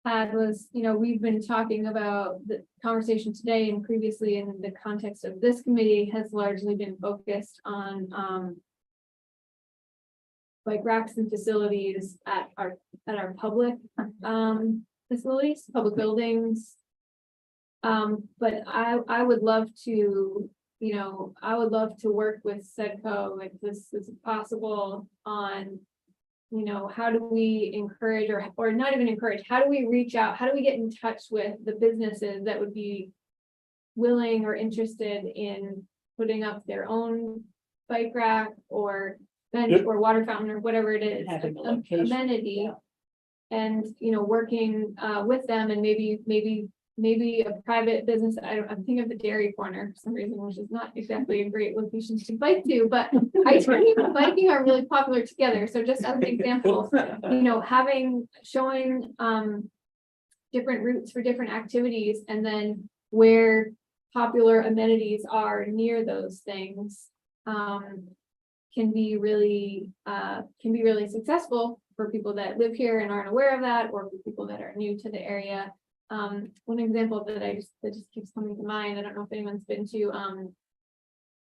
had was, we've been talking about the conversation today and previously in the context of this committee has largely been focused on bike racks and facilities at our public facilities, public buildings. But I would love to, I would love to work with Sedco if this is possible on, how do we encourage or not even encourage, how do we reach out? How do we get in touch with the businesses that would be willing or interested in putting up their own bike rack or bench Yep. or water fountain or whatever it is, Having a location. amenity. And, working with them and maybe a private business. I'm thinking of the Dairy Corner for some reason, which is not exactly a great location to bike to, but ice cream and biking are really popular together. So just as an example, showing different routes for different activities and then where popular amenities are near those things can be really successful for people that live here and aren't aware of that, or for people that are new to the area. One example that just keeps coming to mind, I don't know if anyone's been to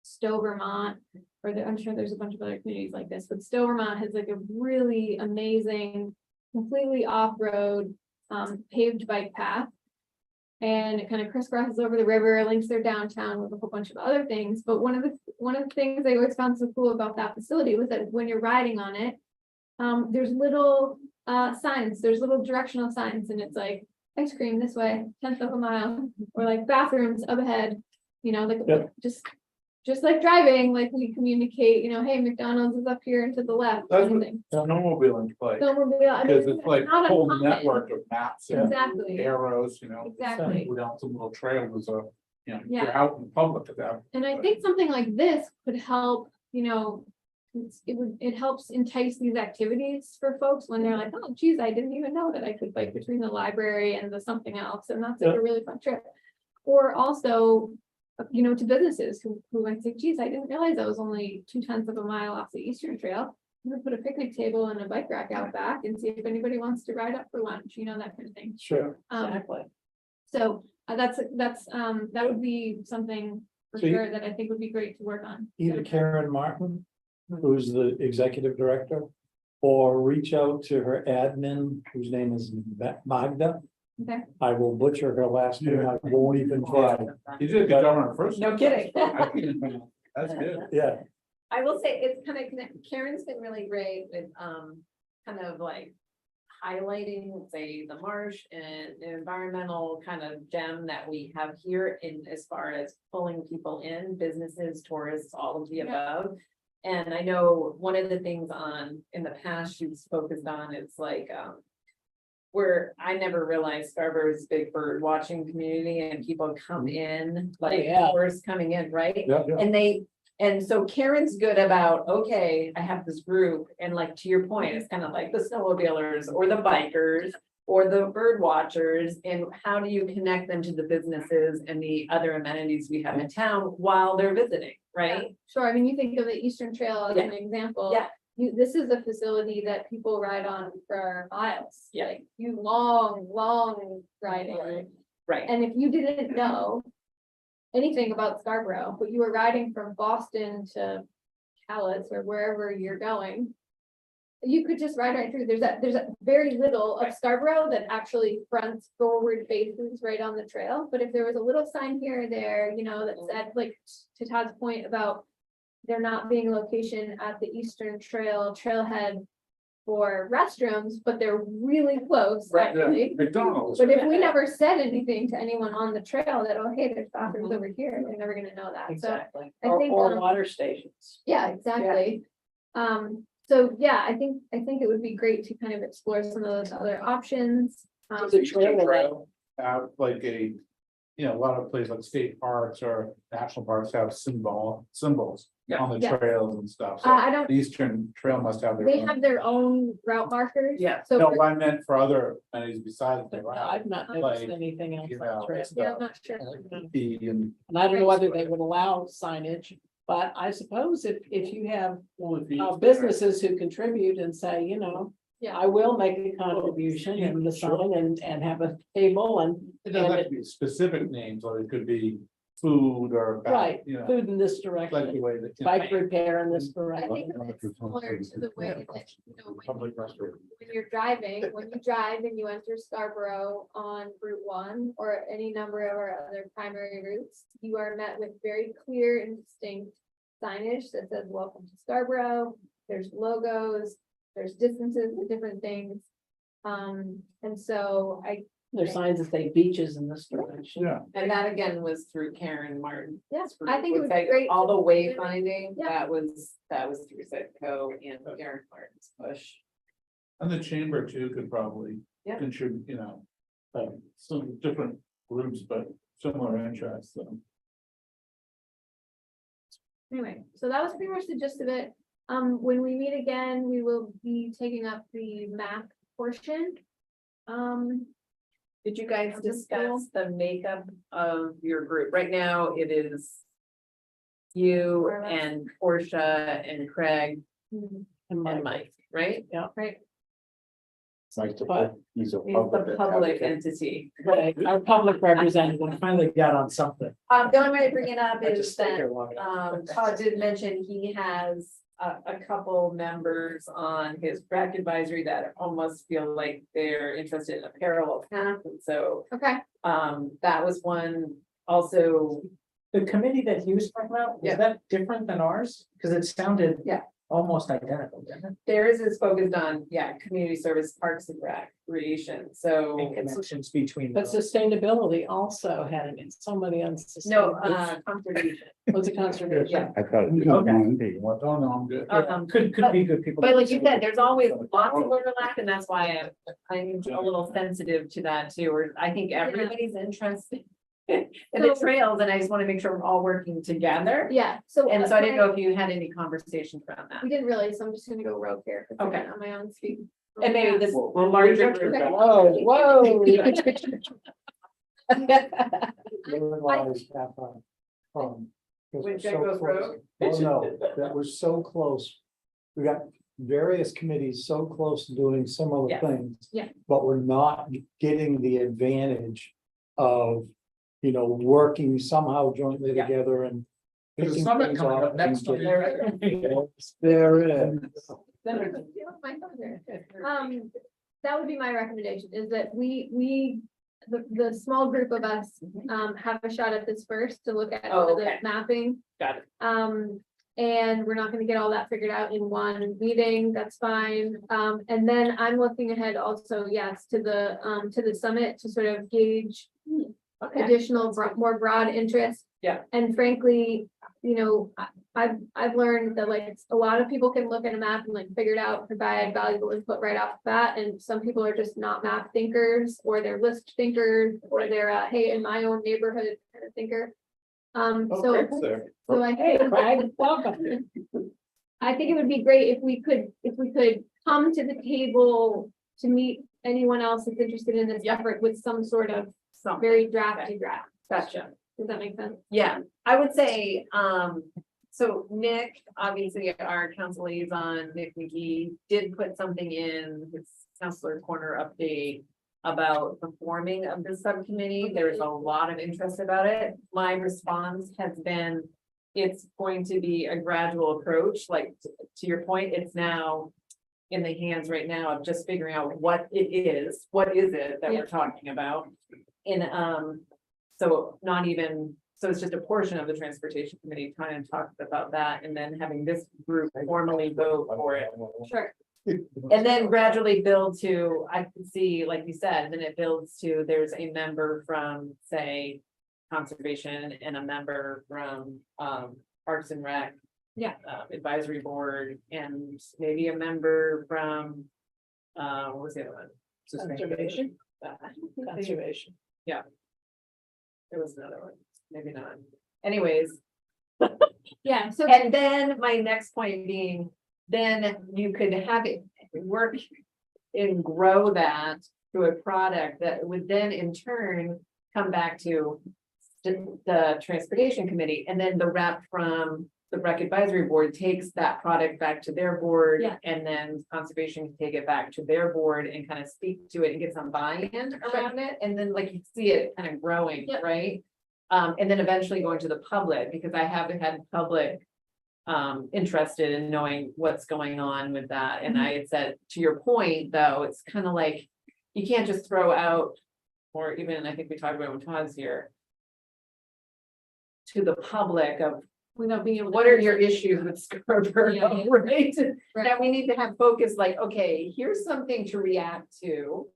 Stowe, Vermont, I'm sure there's a bunch of other communities like this, but Stowe, Vermont has like a really amazing, completely off-road paved bike path. And it kind of crisscrosses over the river, links their downtown with a whole bunch of other things. But one of the things I always found so cool about that facility was that when you're riding on it, there's little signs, there's little directional signs, and it's like ice cream this way, 10th of a mile, or like bathrooms up ahead, like Yep. just like driving, like we communicate, hey, McDonald's is up here and to the left. That's kind of what- thing. Snowmobile and bike, Snowmobile, I mean, because it's like not whole uncommon. network of maps and Exactly, arrows, exactly. go down some little trails, Yeah. you're out in public at that. And I think something like this could help, it helps entice these activities for folks when they're like, oh geez, I didn't even know that I could bike between the library and the something else, and that's like a really fun trip. Or also, to businesses who might say, geez, I didn't realize I was only 2/10 of a mile off the Eastern Trail. I'm gonna put a picnic table and a bike rack out back and see if anybody wants to ride up for lunch, that kind of thing. Sure. Exactly. So that would be something for So you- sure that I think would be great to work on. Either Karen Martin, who's the executive director, or reach out to her admin, whose name is Magda. Okay. I will butcher her last name. I won't even try. You did a good job on the first. No kidding. That's good. Yeah, I will say it's kind of Karen's been really great with kind of like highlighting, say, the marsh and the environmental kind of gem that we have here in as far as pulling people in, businesses, tourists, all of the above. And I know one of the things in the past she's focused on is like where I never realized Scarborough's big bird watching community and people come in, like yeah. tourists coming in, right? Yeah, yeah. And so Karen's good about, okay, I have this group, and like to your point, it's kind of like the snowmobilers or the bikers. or the bird watchers, and how do you connect them to the businesses and the other amenities we have in town while they're visiting, right? Sure, I mean, you think of the Eastern Trail as an example. Yeah. This is a facility that people ride on for miles. Yeah. Like, you long riding. Right, And if you didn't know anything about Scarborough, but you were riding from Boston to Calais or wherever you're going, you could just ride right through. There's a very little of Scarborough that actually fronts forward faces right on the trail. But if there was a little sign here or there, you know, that said, like, to Todd's point about there not being a location at the Eastern Trail trailhead for restrooms, but they're really close, Right, actually. McDonald's. But if we never said anything to anyone on the trail that, oh, hey, there's bathrooms over here, they're never gonna know that. So, Exactly. I Or, think, or water stations. yeah, exactly. So yeah, I think it would be great to kind of explore some of those other options. Does it trail Trail have like a, you know, a lot of places like state parks or national parks have symbols on the Yeah. trails and stuff. So I don't, the Eastern Trail must have their they own. have their own route markers. Yeah. So, No, for- what I meant for other amenities besides the route. I've not noticed anything else you on know, the trail. yeah, I'm not sure. And And I don't know whether they would allow signage, but I suppose if you have well, if you- businesses who contribute and say, you know, Yeah. I will make a contribution in the sign and have a table and It doesn't have to be specific names, or it could be food or. Right, You know, food in this like the direction, way that. bike repair in this I direction. think it's similar to the way that, you know, Public restroom. when you're driving, when you drive and you enter Scarborough on Route 1 or any number of our other primary routes, you are met with very clear and distinct signage that says, welcome to Scarborough. There's logos, there's distances and different things. And so There's signs that say beaches in this direction. Yeah. and that again was through Karen Martin. yes, I think it would be Like, great. all the to- wayfinding, Yeah. that was through Setco and Karen Martin's push. And the chamber too could probably. Yeah. Contribute, you know, some different groups, but similar interests, so. Anyway, so that was pretty much the gist of it. When we meet again, we will be taking up the map portion. Did you guys Of the discuss the makeup of your group? Right now, it is you Four of us. and Portia and Craig And and Mike. Mike, right? right, Nice to put- He's a He's the public entity. Right, our public representative. Finally got on something. The only way to bring it up I is just stayed that here long enough. Todd did mention he has a couple members on his track advisory that almost feel like they're interested in a parallel path, and so okay, that was one. Also, The committee that he was talking about, Yeah. is that different than ours? Because it sounded. Yeah. Almost identical, didn't it? theirs is focused on, community service, parks and recreation, so. And connections between. But those. sustainability also had so many No, unsustainable. conservation. Was it conservation? Yeah. I thought. Okay. What, oh, no, I'm good. Could be good people. But like you said, there's always lots of overlap, and that's why I'm a little sensitive to that too, or I think everybody's interested in the So- trails, and I just want to make sure we're all working together. yeah, so. And so I didn't know if you had any conversations around that. We didn't really, so I'm just gonna go rogue here. 'cause I'm Okay. On my own speed. And maybe this Well, larger group. Okay. Whoa, whoa. When Jack goes rogue? Oh, no, that was so close. We got various committees so close to doing similar Yes. things. Yeah. But we're not getting the advantage of, you know, working somehow jointly Yeah. together and. There's a picking summit things coming off up next and week. getting- There is. My father. That would be my recommendation, is that the small group of us, have a shot at this first to look at Oh, some of the okay. mapping. Got it. And we're not gonna get all that figured out in one meeting, that's fine. And then I'm looking ahead also, yes, to the summit to sort of gauge additional, more broad interest. Yeah. And frankly, you know, I've learned that like a lot of people can look at a map and like figure it out, provide valuable input right off the bat. And some people are just not map thinkers, or they're list thinkers, or they're hey, in my own neighborhood kind of thinker. So I Hey, think, Craig, welcome. I think it would be great if we could come to the table to meet anyone else that's interested in this effort with some sort of Something. very drafty draft. Gotcha. Does that make sense? Yeah, I would say, so Nick, obviously our council liaison, Nick McGee, did put something in his counselor corner update about the forming of the subcommittee. There is a lot of interest about it. My response has been, it's going to be a gradual approach, like to your point, it's now in the hands right now of just figuring out what it is that Yeah. we're talking about? And, so not even, so it's just a portion of the transportation committee trying to talk about that and then having this group formally vote for it. Sure. And then gradually build to, I can see, like you said, then it builds to, there's a member from, say, conservation and a member from, Parks and Rec. Yeah. Advisory board and maybe a member from, what was the other one? Conservation. I don't think they- Conservation. There was another one, maybe not. Anyways, Yeah, so and then my next point being, then you could have it work and grow that to a product that would then in turn come back to the transportation committee, and then the rep from the rec advisory board takes that product back to their board. Yeah. And then conservation can take it back to their board and kind of speak to it and get some buy-in around it, and then like you see it kind of growing, Yep. right? And then eventually going to the public, because I haven't had public interested in knowing what's going on with that. And I had said, to your point, though, it's kind of like, you can't just throw out, or even, I think we talked about it when Todd's here, to the public of, without being able. to what are your issues with Scarborough, Yeah, yeah. right? Right. That we need to have focus, like, okay, here's something to react to.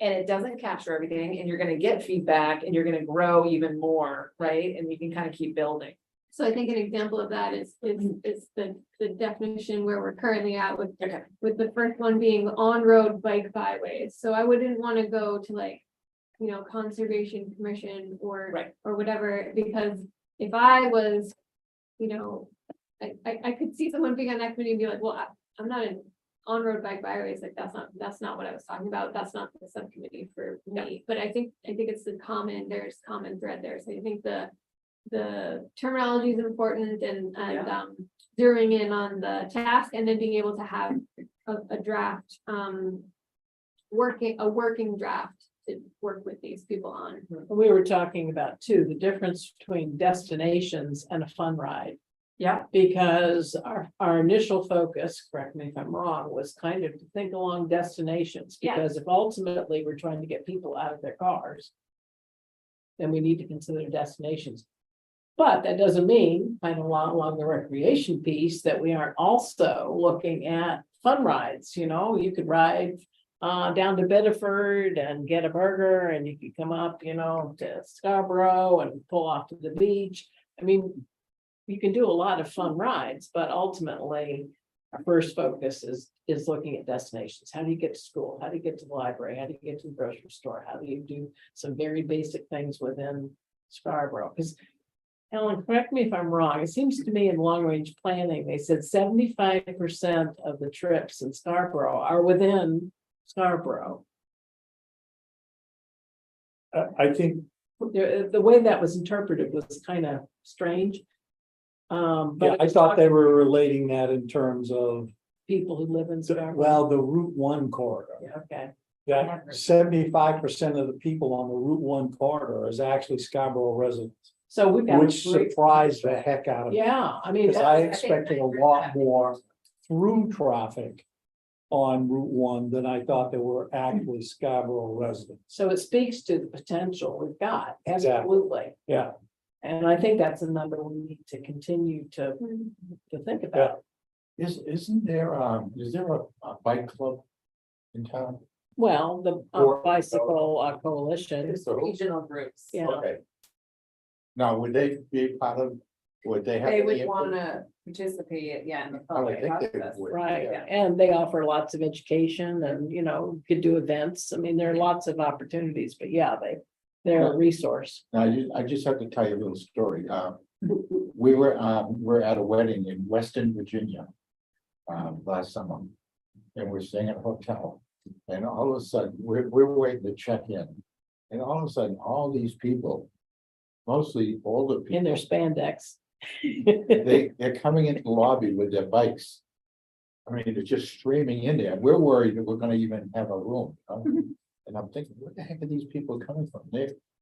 And it doesn't capture everything, and you're gonna get feedback, and you're gonna grow even more, right? And you can kind of keep building. So I think an example of that is the definition where we're currently at with, Okay. with the first one being on-road bike byways. So I wouldn't want to go to like, conservation commission or, Right. or whatever, because if I was, I could see someone being on that committee and be like, well, I'm not an on-road bike byways, like, that's not what I was talking about. That's not the subcommittee for me. But I think it's there's common thread there. So I think the terminology is important and zeroing in on the task and then being able to have a draft, working draft to work with these people on. We were talking about too, the difference between destinations and a fun ride. Yeah. Because our initial focus, correct me if I'm wrong, was kind of to think along destinations. Yeah. Because if ultimately we're trying to get people out of their cars, then we need to consider destinations. But that doesn't mean, kind of along the recreation piece, that we aren't also looking at fun rides. You could ride down to Bedford and get a burger, and you could come up, to Scarborough and pull off to the beach. I mean, you can do a lot of fun rides, but ultimately our first focus is looking at destinations. How do you get to school? How do you get to the library? How do you get to the grocery store? How do you do some very basic things within Scarborough? Because Ellen, correct me if I'm wrong, it seems to me in long range planning, they said 75% of the trips in Scarborough are within Scarborough. I think The way that was interpreted was kind of strange. Yeah, But I thought they were relating that in terms of, people who live in Scarborough. well, the Route One corridor. Okay, That 75% of the people on the Route One corridor is actually Scarborough residents, so we've got. which surprised the heck out of me. Yeah, I mean. Because I that's- expected a lot more through traffic on Route One than I thought there were actually Scarborough residents. So it speaks to the potential we've got, Exactly. absolutely. Yeah, And I think that's a number we need to continue to think about. Isn't there, is there a bike club in town? Well, the Or- bicycle coalition, So, Regional groups. yeah, okay. Now, would they be part of, would they have? They would any input? wanna participate, in the I would public think they process. would. right. Yeah. And they offer lots of education and, could do events. I mean, there are lots of opportunities, but yeah, they're a resource. Now, I just have to tell you a little story. We were at a wedding in Weston, Virginia. Last summer. And we're staying at a hotel. And all of a sudden, we're waiting to check in. And all of a sudden, all these people, mostly older In their people, spandex. they're coming into the lobby with their bikes. I mean, they're just streaming in there. We're worried that we're gonna even have a room. And I'm thinking, where the heck are these people coming from?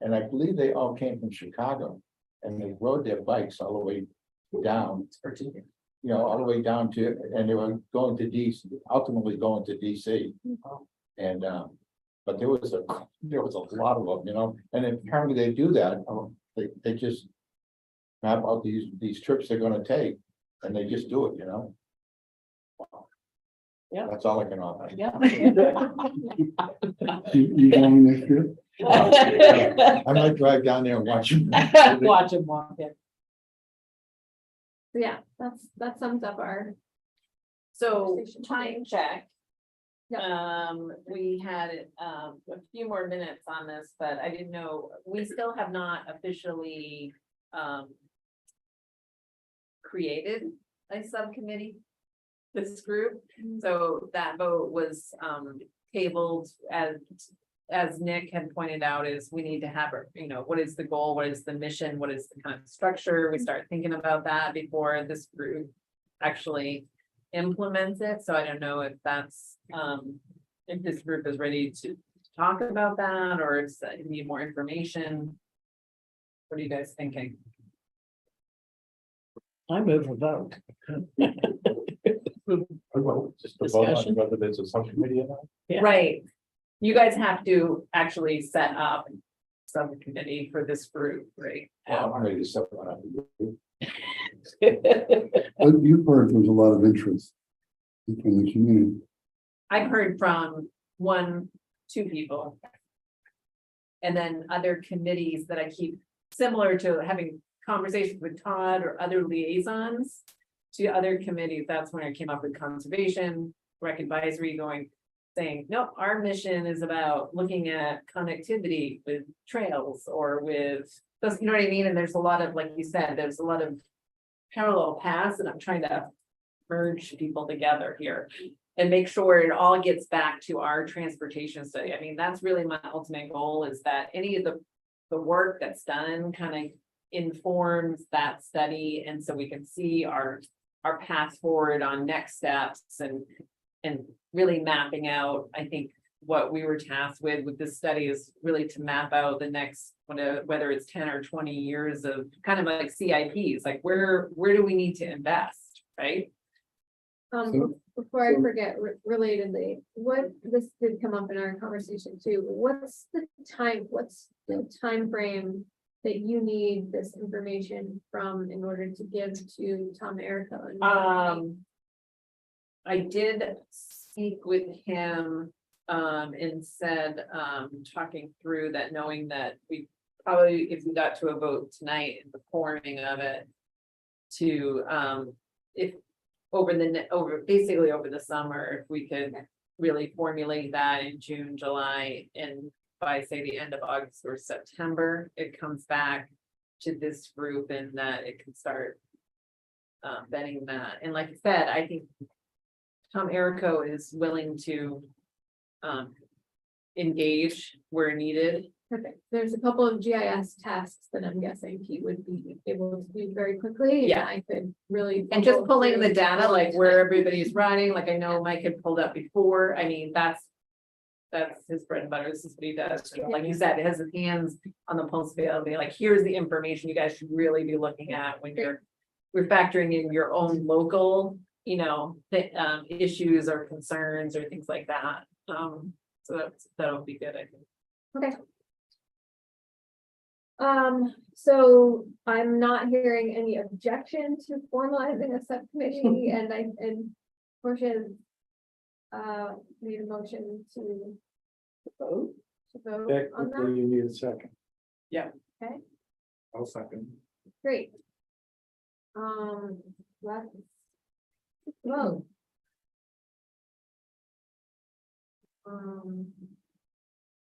And I believe they all came from Chicago. And they rode their bikes all the way down, all the way down to, and they were going to DC, ultimately going to DC. And, but there was a lot of them, and apparently they do that, they just map out these trips they're gonna take, and they just do it. Yeah. That's all I can offer. Yeah. You going next year? I might drive down there and watch them. Watch them walk in. So yeah, that sums up our, So Conversation time today. check. Yeah. We had a few more minutes on this, but I didn't know, we still have not officially created a subcommittee. This group, so that vote was tabled as Nick had pointed out, is we need to have, what is the goal, what is the mission, what is the kind of structure, we start thinking about that before this group actually implements it, so I don't know if that's, if this group is ready to talk about that, or if you need more information. What are you guys thinking? I move a vote. Just to vote Discussion. on whether there's a subcommittee or not. Yeah. Right, you guys have to actually set up some committee for this group, right? Well, I'm ready to set one up. But you've heard there's a lot of interest from the community. I've heard from 2 people. And then other committees that I keep, similar to having conversations with Todd or other liaisons to other committees, that's when I came up with conservation, rec advisory, saying, no, our mission is about looking at connectivity with trails or with, you know what I mean? And there's a lot of, like you said, there's a lot of parallel paths, and I'm trying to merge people together here and make sure it all gets back to our transportation study. I mean, that's really my ultimate goal, is that any of the work that's done kind of informs that study, and so we can see our path forward on next steps and really mapping out. I think what we were tasked with this study is really to map out the next, whether it's 10 or 20 years of kind of like CIPs, like where do we need to invest, right? before I forget, relatedly, this did come up in our conversation too, what's the time frame that you need this information from in order to give to Tom Erica? I did speak with him, and said, talking through that, knowing that we probably, if we got to a vote tonight in the forming of it, to, if basically over the summer, if we could really formulate that in June, July, and by say the end of August or September, it comes back to this group and that it can start vetting that. And like I said, I think Tom Erico is willing to engage where needed. Perfect. There's a couple of GIS tasks that I'm guessing he would be able to do very quickly. and Yeah. I could really. And just go pulling the through data, like all where the everybody's running, like I know Mike had pulled up before, I mean, that's his bread and butter, this is what he does, like you said, he has his hands on the pulse of it, like, here's the information you guys should really be looking at when we're factoring in your own local, issues or concerns or things like that, so that'll be good, I think. Okay. So I'm not hearing any objection to formalizing a subcommittee and Portia made a motion to vote That on quickly, that. you need a second. I'll second. Great. Let's vote.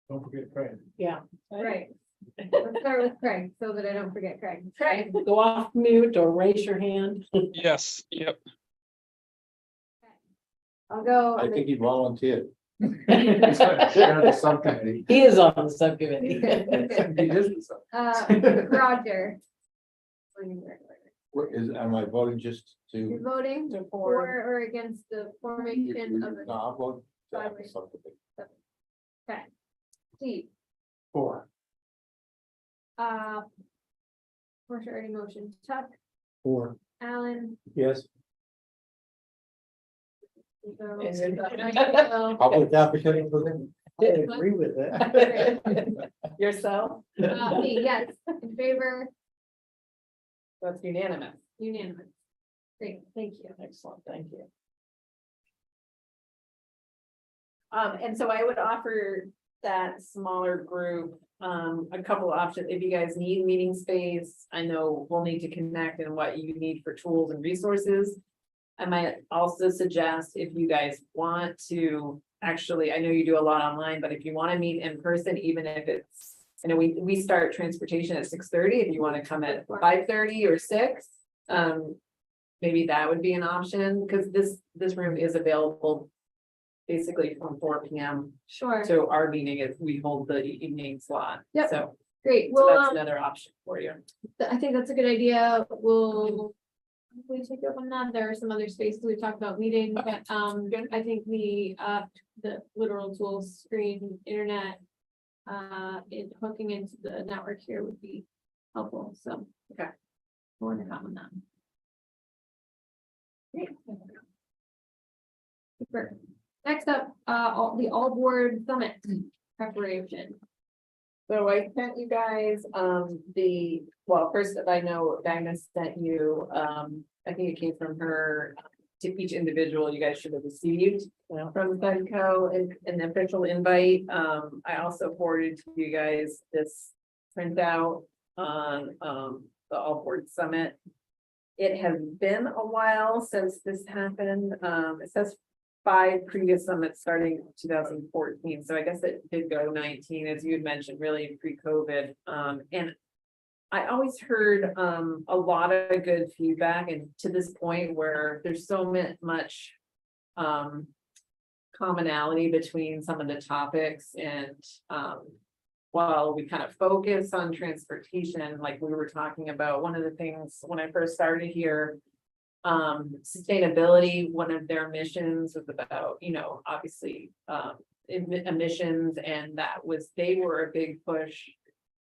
Don't forget Craig. Yeah. Right. Let's start with Craig so that I don't forget Craig. Craig, go off mute or raise your hand. Yes, yep. I'll go. I think he volunteered. He's gonna chair the subcommittee. He is on the subcommittee. He is the sub- Roger. What is, am I voting just You're to? voting To for form. or against the formation of No, the, I'll vote to have a subcommittee. okay. Steve, 4. Portia already motioned, Chuck, Or, Alan. Yes. Nico, And Michael, Public applicant for them? I agree with that. Yourself, me, yes, in favor, that's unanimous. unanimous. Great, thank you. Excellent, thank you. And so I would offer that smaller group, a couple of options, if you guys need meeting space, I know we'll need to connect and what you need for tools and resources. I might also suggest if you guys want to, actually, I know you do a lot online, but if you want to meet in person, even if it's, you know, we start transportation at 6:30, if you want to come at 5:30 or 6. Maybe that would be an option, because this room is available basically from 4 p.m. Sure, So our meeting is, we hold the evening slot. Yep. So great, so well, that's another option for you. I think that's a good idea, we take up on that, there are some other spaces we talked about meeting, but, I think the literal tools, screen, internet. Hooking into the network here would be helpful, so. Okay. More to come on that. Great. Super. Next up, the all board summit preparation. So I sent you guys, well, first I know Agnes sent you, I think it came from her. To each individual, you guys should have received from Fedco an official invite. I also forwarded to you guys this printout on, the All Board Summit. It has been a while since this happened. It says 5 previous summits starting 2014. So I guess it did go 19, as you had mentioned, really pre-COVID. And I always heard a lot of good feedback, and to this point where there's so much commonality between some of the topics, and while we kind of focus on transportation, like we were talking about, one of the things when I first started here, sustainability, one of their missions was about, you know, obviously emissions, and they were a big push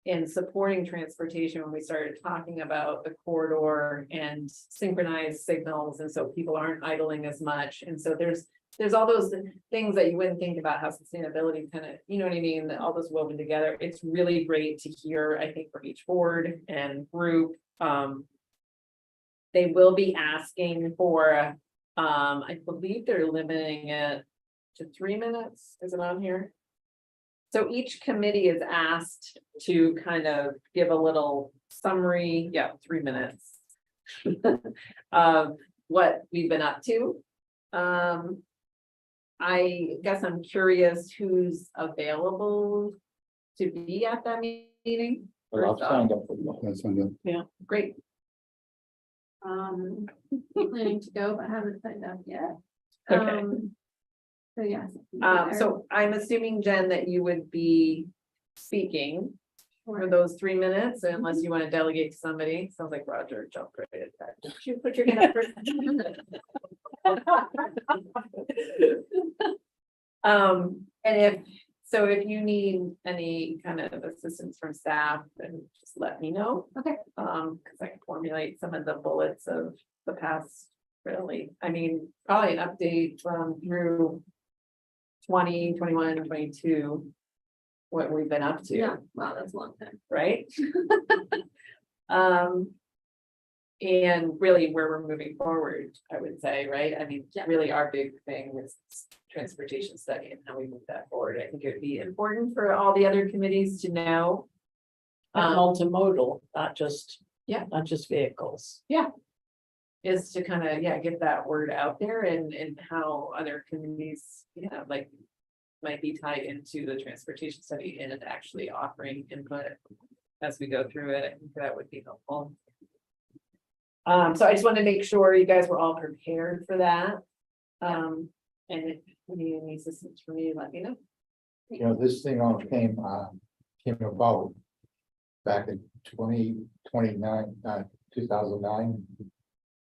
in supporting transportation when we started talking about the corridor and synchronized signals, and so people aren't idling as much. And so there's all those things that you wouldn't think about, how sustainability kind of, you know what I mean, all those woven together. It's really great to hear, I think, from each board and group. They will be asking for, I believe they're limiting it to 3 minutes. Is it on here? So each committee is asked to kind of give a little summary, 3 minutes. Of what we've been up to. I guess I'm curious who's available to be at that meeting. Well, I've signed up for that. That's on the, Great. Planning to go, but haven't signed up yet. Okay. So yes. So I'm assuming, Jen, that you would be speaking for those 3 minutes, unless you want to delegate to somebody. Sounds like Roger jumped right at that. You put your hand up first. And if you need any kind of assistance from staff, then just let me know. Okay. Because I can formulate some of the bullets of the past, really, I mean, probably an update through 20, 21, 22, what we've been up to. Yeah, wow, that's a long time. Right? And really where we're moving forward, I would say, right? I mean, Yeah. really our big thing was transportation study and how we move that forward. I think it would be important for all the other committees to know. Multimodal, not just. Yeah. Not just vehicles. Is to kind of, get that word out there, and how other communities, like might be tied into the transportation study and actually offering input as we go through it. I think that would be helpful. So I just want to make sure you guys were all prepared for that. And if you need any assistance from me, let me know. You know, this thing all came about back in 2009.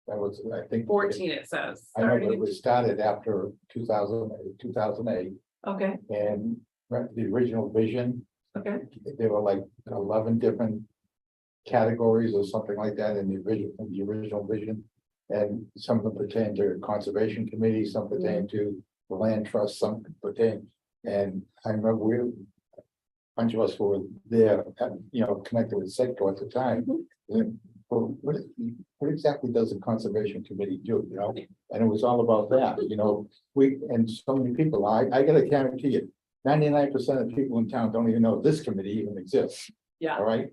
That was, I think. 14, it says. I know, but it was started after 2008, Okay, and the original vision, okay, there were like 11 different categories or something like that in the original vision. And some of them pertain to conservation committee, some pertain to the land trust, some pertain, and I remember a bunch of us who were there, you know, connected with SECCO at the time. And, well, what exactly does the conservation committee do, you know? And it was all about that, you know, and so many people, I gotta guarantee you, 99% of people in town don't even know this committee even exists. Yeah. All right?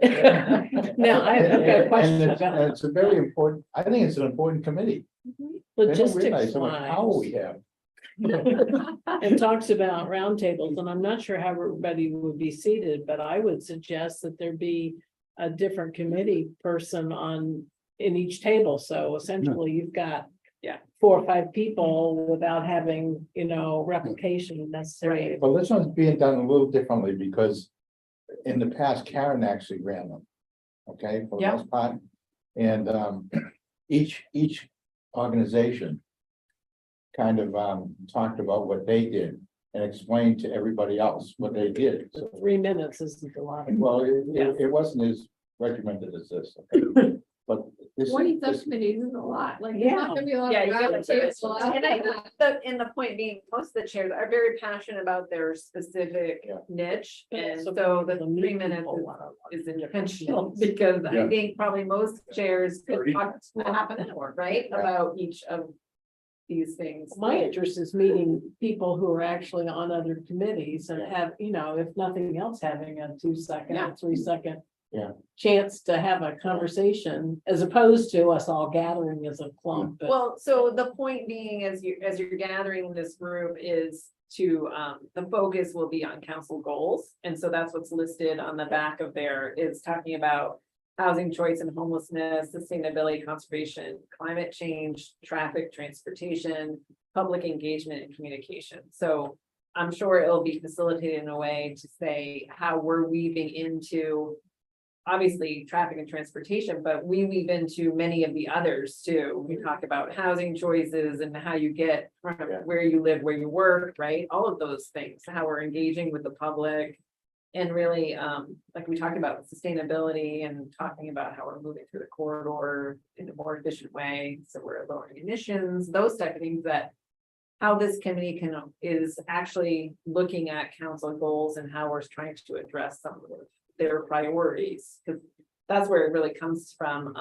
Now, I've got a And question it's, about it's a very important, I think it's an important committee. They don't logistics realize how much power wise. we have. It talks about roundtables, and I'm not sure how everybody would be seated, but I would suggest that there be a different committee person in each table, so essentially you've got. Yeah. 4 or 5 people without having, you know, replication necessary. But this one's being done a little differently because in the past Karen actually ran them. Okay, for the Yeah. most part. And each organization kind of talked about what they did and explained to everybody else what they did. So, 3 minutes isn't a lot. well, it wasn't as regimented as this. Okay? But this. 20 this- subcommittees is a lot, like, Yeah. it's not gonna be a lot. Yeah, of you gotta round take tables, it. a lot. And the point being, most of the chairs are very passionate about their specific Yeah. niche, and So so the the 3 meeting minutes people wanna- is intentional, because I Yeah. think probably most chairs could 30. talk for half an hour, right? Yeah. About each of these things. My interest is meeting people who are actually on other committees and have, you know, if nothing else, having a 2-second, Yeah. or 3-second. Yeah. Chance to have a conversation as opposed to us all gathering as a clump. but- Well, so the point being, as you're gathering this group is to, the focus will be on council goals. And so that's what's listed on the back of there, is talking about housing choice and homelessness, sustainability, conservation, climate change, traffic, transportation, public engagement and communication. So I'm sure it'll be facilitated in a way to say how we're weaving into obviously traffic and transportation, but we weave into many of the others too. We talk about housing choices and how you get from Yeah. where you live, where you work, right? All of those things, how we're engaging with the public. And really, like we talked about sustainability and talking about how we're moving through the corridor in a more efficient way. So we're lowering emissions, those type of things that how this committee is actually looking at council goals and how we're trying to address some of their priorities, because that's where it really comes from.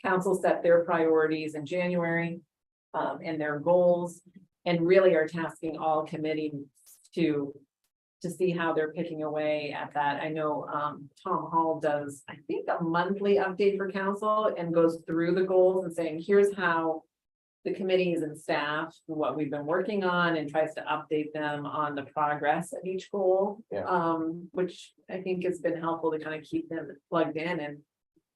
Council set their priorities in January, and their goals, and really are tasking all committees to see how they're picking away at that. I know, Tom Hall does, I think, a monthly update for council and goes through the goals and saying, here's how the committees and staff, what we've been working on, and tries to update them on the progress of each goal. Yeah. Which I think has been helpful to kind of keep them plugged in, and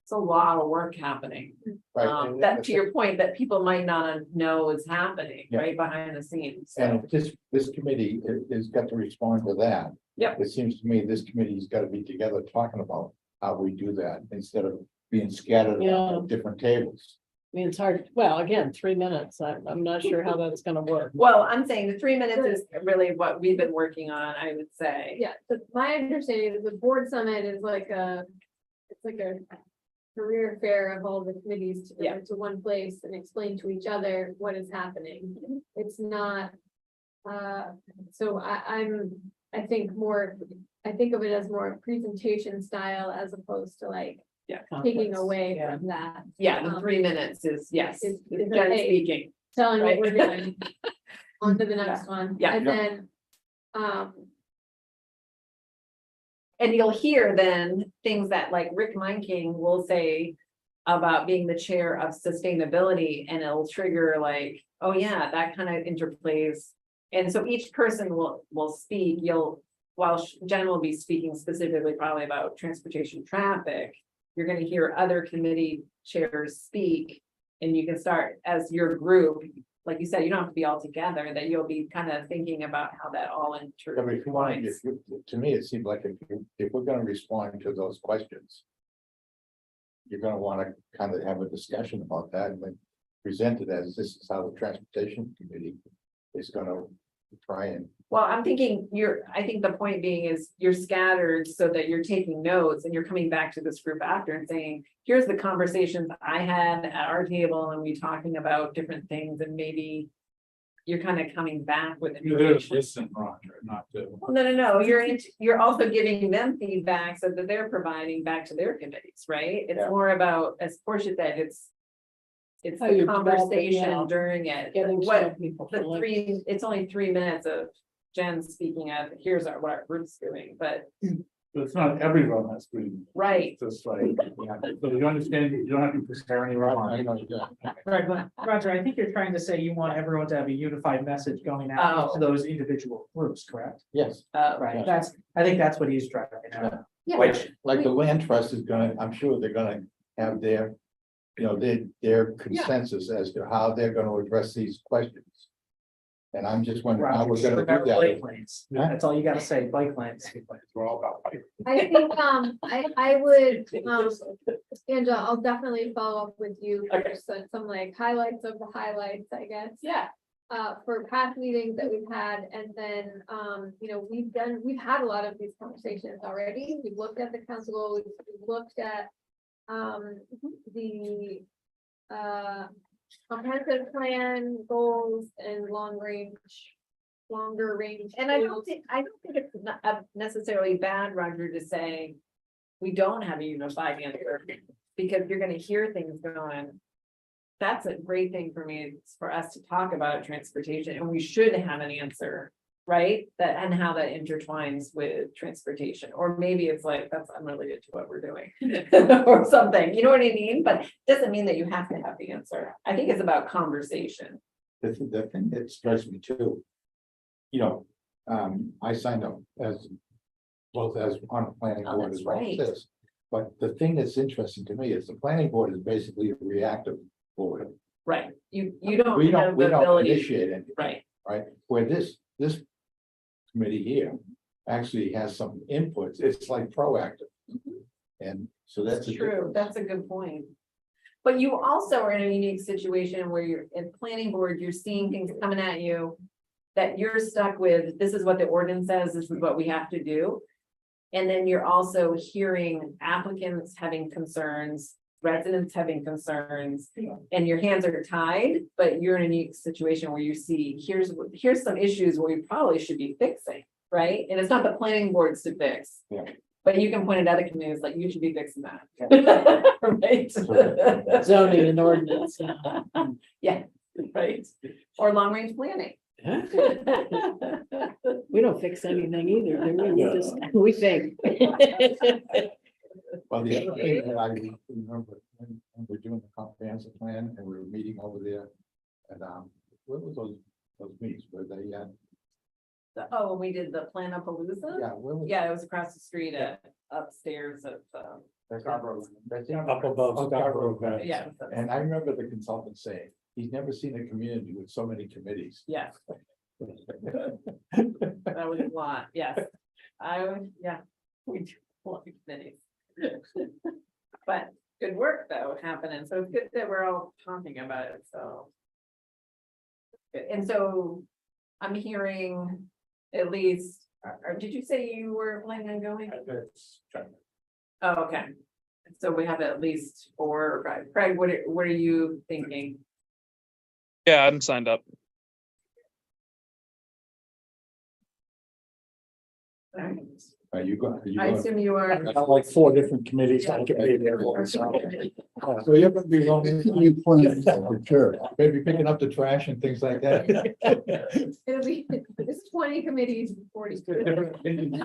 it's a lot of work happening. Right, and That, to your point, that people might not know is happening, Yeah. right, behind the scenes. So, And this committee has got to respond to that. Yep. It seems to me this committee's got to be together talking about how we do that instead of being scattered Yeah. at different tables. I mean, it's hard, well, again, 3 minutes, I'm not sure how that's gonna work. well, I'm saying the 3 minutes is really what we've been working on, I would say. Yeah, but my understanding is the board summit is like it's like a career fair of all the committees to Yeah. go to one place and explain to each other what is happening. It's not, so I think of it as more presentation style as opposed to like taking away Yeah. from that, Yeah, the 3 minutes is, yes, Is- it's is Jen okay. speaking. telling what Right. we're doing. On to the next one. Yeah. And then, And you'll hear then things that like Rick Meinking will say about being the chair of sustainability, and it'll trigger like, oh yeah, that kind of interplays. And so each person will speak, while Jen will be speaking specifically probably about transportation traffic, you're gonna hear other committee chairs speak. And you can start as your group, like you said, you don't have to be all together, that you'll be kind of thinking about how that all Yeah, but if you want, intertwines. to me, it seems like if we're gonna respond to those questions. You're gonna wanna kind of have a discussion about that and then present it as this is how the transportation committee is gonna try and. Well, I'm thinking I think the point being is you're scattered so that you're taking notes and you're coming back to this group after and saying, here's the conversations I had at our table and we talking about different things and maybe. You're kind of coming back with You're there to information. listen, Roger, not to. Well, no, you're also giving them feedback so that they're providing back to their committees, right? It's Yeah. more about, as Portia said, it's How the you're developing, conversation yeah. during it. Getting to What, know people. the for like- it's only 3 minutes of Jen speaking of, here's what our group's doing, but, But it's not everyone that's green. right. It's just like, so you understand, you don't have to compare anyone. I know, yeah. Right, but Roger, I think you're trying to say you want everyone to have a unified message going out Oh. to those individual groups, correct? Yes, Right, I think that's what he's driving at. Yeah, like the land trust is gonna, I'm sure they're gonna have their. Their consensus as to how they're gonna address these questions. And I'm just wondering how we're gonna Remember do bike that. lanes. Huh? That's all you gotta say, bike lanes. We're all about fighting. I think, I would, Angela, I'll definitely follow up with you for some like highlights of the highlights, I guess. yeah, For past meetings that we've had, and then, we've had a lot of these conversations already. We've looked at the council goal, we've looked at, the, comprehensive plan goals and longer range. and I goals. don't think it's not necessarily bad, Roger, to say. We don't have a unified answer, because you're gonna hear things going. That's a great thing for me, it's for us to talk about transportation, and we should have an answer. Right, that and how that intertwines with transportation, or maybe it's like, that's unrelated to what we're doing. Or something, you know what I mean, but doesn't mean that you have to have the answer. I think it's about conversation. The thing that strikes me too. I signed up as. Both as on a planning Oh, board that's as well right. as this. But the thing that's interesting to me is the planning board is basically a reactive board. Right, you don't We have we the don't ability, initiate anything. right, Right, where this committee here actually has some inputs, it's like proactive. And so that's. that's a true, difference. that's a good point. But you also are in a unique situation where you're in planning board, you're seeing things coming at you. That you're stuck with, this is what the ordinance says, this is what we have to do. And then you're also hearing applicants having concerns, residents having concerns. And your hands are tied, but you're in a unique situation where you see, here's some issues where we probably should be fixing, right? And it's not the planning boards to fix. Yeah. But you can point at other communities, like, you should be fixing that. Right? Zoning and ordinance. Yeah, right, or long range planning. We don't fix anything either, do we? We just, we think. Well, the other thing that I remember when we're doing the comprehensive plan and we were meeting over there. And where was those meetings where they Oh, when we did the plan of Palooza? yeah, where was? Yeah, it was across the street upstairs of, That's Scarborough. up above. Scarborough. yeah. And I remember the consultant saying, he's never seen a community with so many committees. Yeah, that was a lot, yes. We do a lot of committees. But good work though happening, so it's good that we're all talking about it, so. Good. And so I'm hearing at least, or did you say you were planning on going? Oh, okay. So we have at least 4 or 5. Craig, what are you thinking? Yeah, I'm signed up. Are you going? I assume you are. I got like 4 different committees I can be there. So you're gonna be rolling, You plan for sure. maybe picking up the trash and things like that. It'll be, it's 20 committees, 40. Different opinions.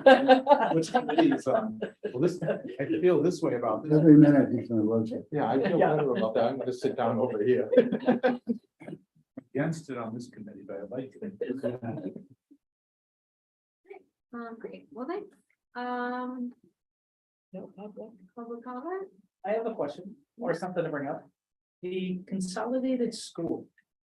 Which committees, well, this, I feel this way about this. Every minute he's gonna lose it. Yeah, I feel better about that. I'm gonna sit down over here. Against it on this committee, but I like it. Great, well, thanks. Public comment? I have a question or something to bring up. The consolidated school,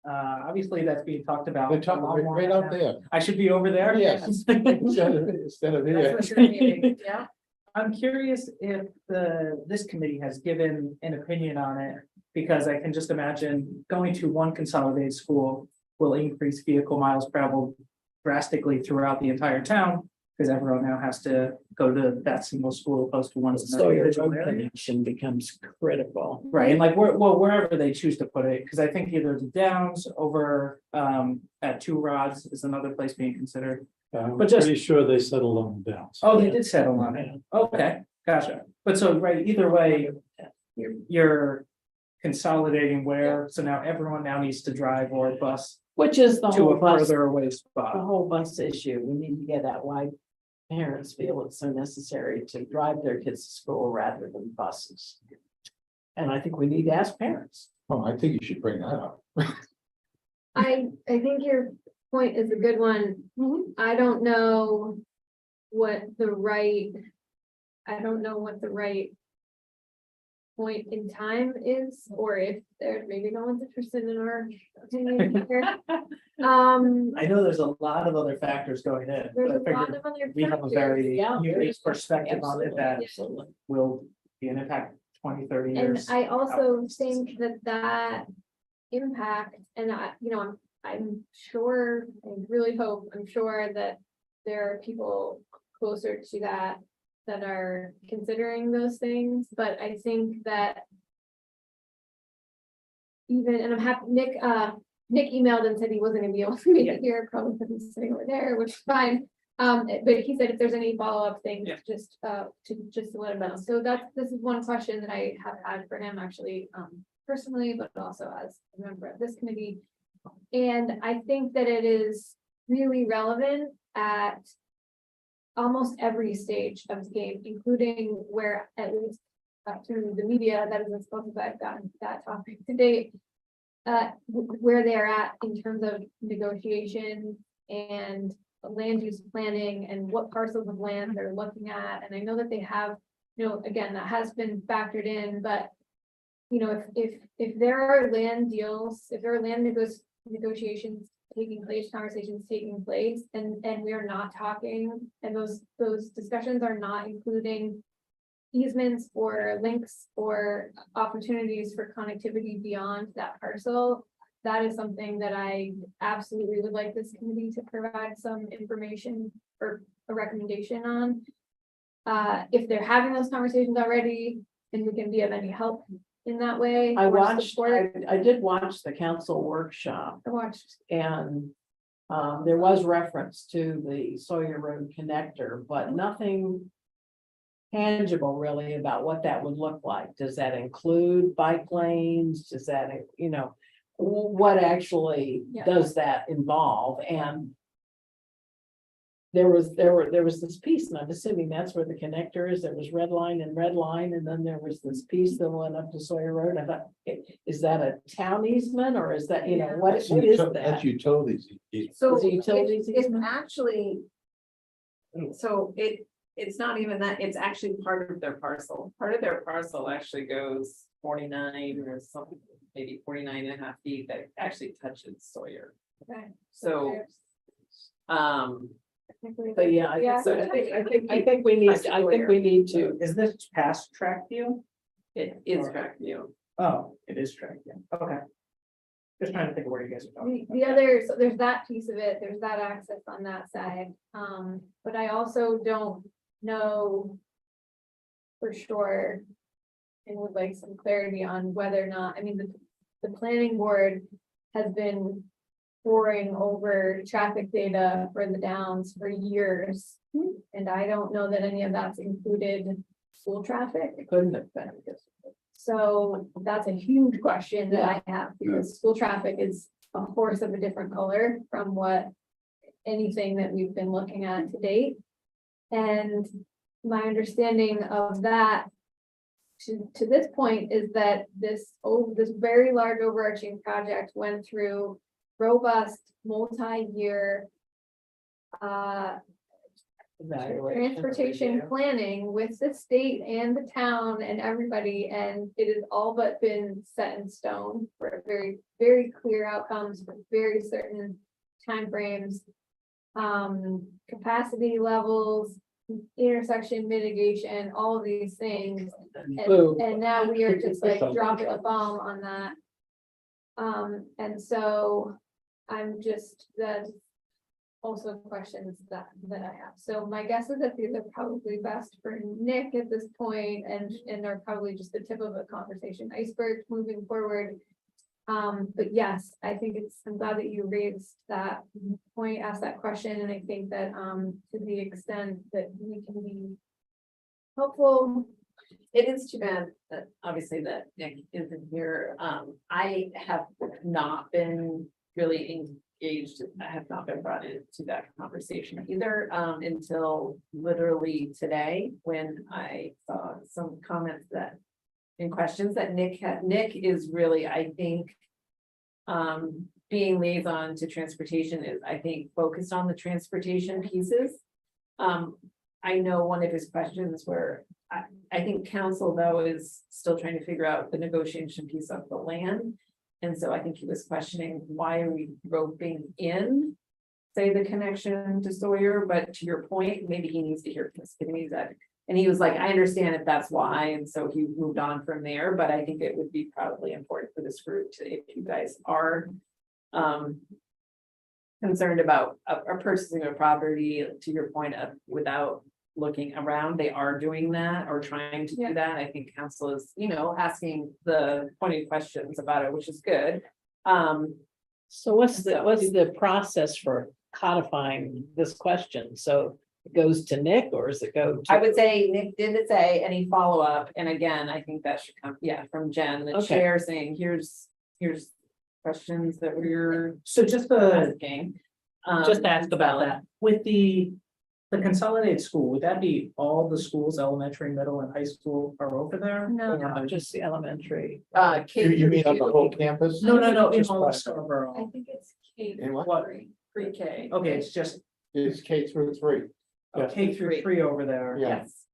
Obviously, that's being talked about. They're a talking lot more right now. out there. I should be over there? Yes. Instead of here. That's what you're meaning, yeah. I'm curious if this committee has given an opinion on it, because I can just imagine going to one consolidated school will increase vehicle miles traveled drastically throughout the entire town, because everyone now has to go to that single school opposed to one. So your road connection becomes critical. Right, and like wherever they choose to put it, because I think either the Downs over at Two Rods is another place being considered. I'm But just- pretty sure they settled on the downs. Oh, they did settle on it. Okay, gotcha. But so, right, either way, you're consolidating where, so now everyone now needs to drive or bus Which is the to whole a bus, further away the spot. whole bus issue. We need to get at why parents feel it's so necessary to drive their kids to school rather than buses. And I think we need to ask parents. Oh, I think you should bring that up. I think your point is a good one. I don't know what the right point in time is, or if there, maybe no one's interested in our opinion here. I know there's a lot of other factors going in, but There's I a lot figured of other we have a factors. very Yeah. unique perspective on it that Absolutely. will be an impact 20, 30 And years. I also think that impact, and I'm sure, I really hope, I'm sure that there are people closer to that are considering those things, but I think that even, and I'm happy, Nick emailed and said he wasn't gonna be able to make it here, probably because he's sitting over there, which is fine. But he said if there's any follow-up things, Yeah. just let him know. So this is one question that I have had for him actually, personally, but also as a member of this committee. And I think that it is really relevant at almost every stage of the game, including where, at least through the media, that is as close as I've gotten to that topic to date. Where they're at in terms of negotiation and land use planning and what parcels of land they're looking at. And I know that they have, again, that has been factored in, but if there are land deals, if there are land negotiations taking place, conversations taking place, and we are not talking, and those discussions are not including easements or links or opportunities for connectivity beyond that parcel, that is something that I absolutely would like this committee to provide some information or a recommendation on. If they're having those conversations already, and we can be of any help in that way. I or watched, support. I did watch the council workshop I watched, and there was reference to the Sawyer Road connector, but nothing tangible really about what that would look like. Does that include bike lanes? Does that, what actually Yeah. does that involve? And there was this piece, and I'm assuming that's where the connector is. There was red line, and then there was this piece that went up to Sawyer Road. I thought, is that a town easement, or is that, Yeah. what is that? That's utilities. So Is it utilities it's easement? actually. So it's not even that, it's actually part of their parcel. Part of their parcel actually goes 49 or something, maybe 49 and a half feet that actually touches Sawyer. okay. So, But yeah, I think we need to, Is this past track view? it is track view. Oh, it is track view. Okay. Just trying to think of where you guys are talking. The other, so there's that piece of it, there's that access on that side, but I also don't know for sure and would like some clarity on whether or not, the planning board has been poring over traffic data for the Downs for years. And I don't know that any of that's included school traffic. couldn't have been. So that's a huge question that I have, because school traffic is a horse of a different color from what anything that we've been looking at to date. And my understanding of that to this point is that this very large overarching project went through robust, multi-year Evaluation. transportation review. planning with the state and the town and everybody, and it has all but been set in stone for very, very clear outcomes for very certain timeframes. Capacity levels, intersection mitigation, all of these things. Boom. And now we are just like dropping a bomb on that. And so I'm just, that's also questions that I have. So my guess is that these are probably best for Nick at this point, and they're probably just the tip of a conversation iceberg moving forward. But yes, I think I'm glad that you raised that point, asked that question, and I think that, to the extent that we can be helpful. It is too bad that obviously that Nick isn't here. I have not been really engaged. I have not been brought into that conversation either, until literally today, when I saw some comments that and questions that Nick had. Nick is really, I think, being liaison to transportation is, I think, focused on the transportation pieces. I know one of his questions were, I think council though is still trying to figure out the negotiation piece of the land. And so I think he was questioning, why are we roping in, say, the connection to Sawyer, but to your point, maybe he needs to hear from this committee that. And he was like, I understand if that's why, and so he moved on from there, but I think it would be probably important for this group to, if you guys are. Concerned about purchasing a property, to your point of without looking around, they are doing that or trying to Yeah. do that. I think council is, asking the pointed questions about it, which is good. So what's the process for codifying this question? So it goes to Nick, or does it go to? I would say Nick did it say any follow-up, and again, I think that should come, from Jen, the Okay. chair saying, here's questions that we're So just asking. just ask about that, with the consolidated school, would that be all the schools, elementary, middle and high school are over there? No. No, just the elementary. You mean on the whole campus? No, in Just all of private. Scarborough. I think it's K In what? three. Pre-K. Okay, it's just It's K through 3. Yeah. K through 3 over there. Yeah. Yes.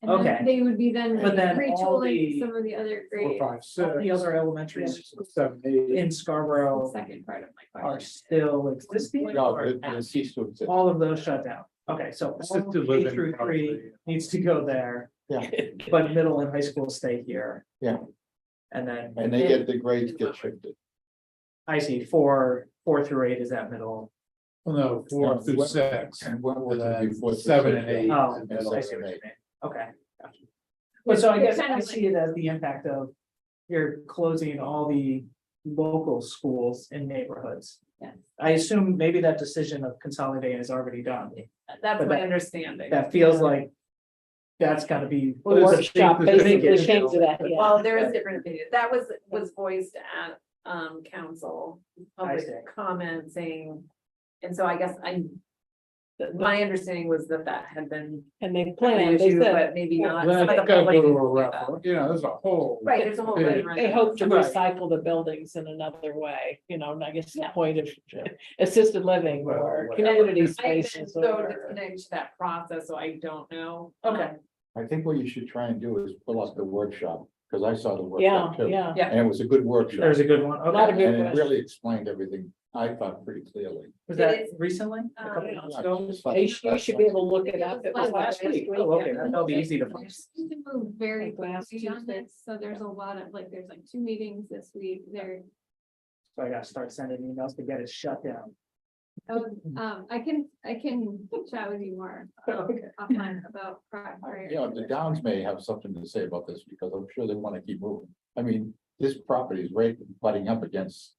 And then Okay. they would be then But then all retooling the- some of the other grades. 4, 5, All the 6, other elementary 7, 8. in The Scarborough second part of my are question. still existing. No, or it ceased to exist. all of those shut down. Okay, so all Assisted K living through 3 probably. needs to go there, Yeah, but middle and high school stay here. Yeah. And then and they get, the grades get shifted. I see 4 through 8 is at middle. Well, no, 4 through 6. And what was And it then before? 7 and 8. Oh, and I see middle. what you mean. Okay. Gotcha. But so I They're guess kind I of see it as the impact of you're closing all the local schools in neighborhoods. Yes. I assume maybe that decision of consolidating is already done. That's But my that- understanding. That feels like that's gotta be. Well, there's a workshop big- there's a big basically issue. came to that, yeah. Well, there is different opinions. That was voiced at council, public see. comment saying. And so I guess my understanding was that had been And they an plan, they issue, said, but maybe not. Then Some of it's the gotta public go to a didn't do that. referendum. There's a whole. Right, there's a whole. They- they hope to Right. recycle the buildings in another way, and I guess the point of assisted living or Well, community I've been spaces. so or- disconnected to that process, so I don't know. Okay. I think what you should try and do is pull up the workshop, because I saw the Yeah, workshop too. yeah. Yeah. And it was a good workshop. There's a good one. Not a Okay. good And it question. really explained everything, I thought, pretty clearly. Was that It is- recently? A couple Yeah. months ago? You should be able to look it up. It was Last week. Oh, okay, that'll be easy to find. We can move very Like last quickly on Tuesday. this, so there's a lot of, there's 2 meetings this week, So I gotta start sending emails to get it shut down. I can chat with you more Okay. offline about prior. You know, the Downs may have something to say about this, because I'm sure they want to keep moving. I mean, this property is right butting up against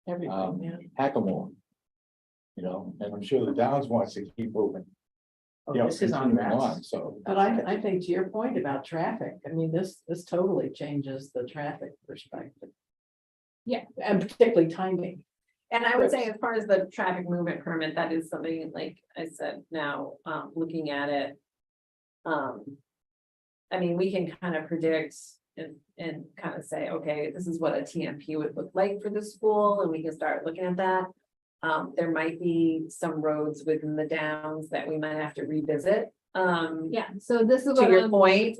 Everything, yeah. Hackamore. You know, and I'm sure the Downs wants to keep moving. Oh, You know, this is on continuing that. on, so. But I think to your point about traffic, I mean, this totally changes the traffic perspective. Yeah. And particularly timing. And I would say as far as the traffic movement permit, that is something like I said now, looking at it. I mean, we can kind of predict and kind of say, okay, this is what a TMP would look like for the school, and we can start looking at that. There might be some roads within the downs that we might have to revisit. Yeah, so this is To what your I'm. point,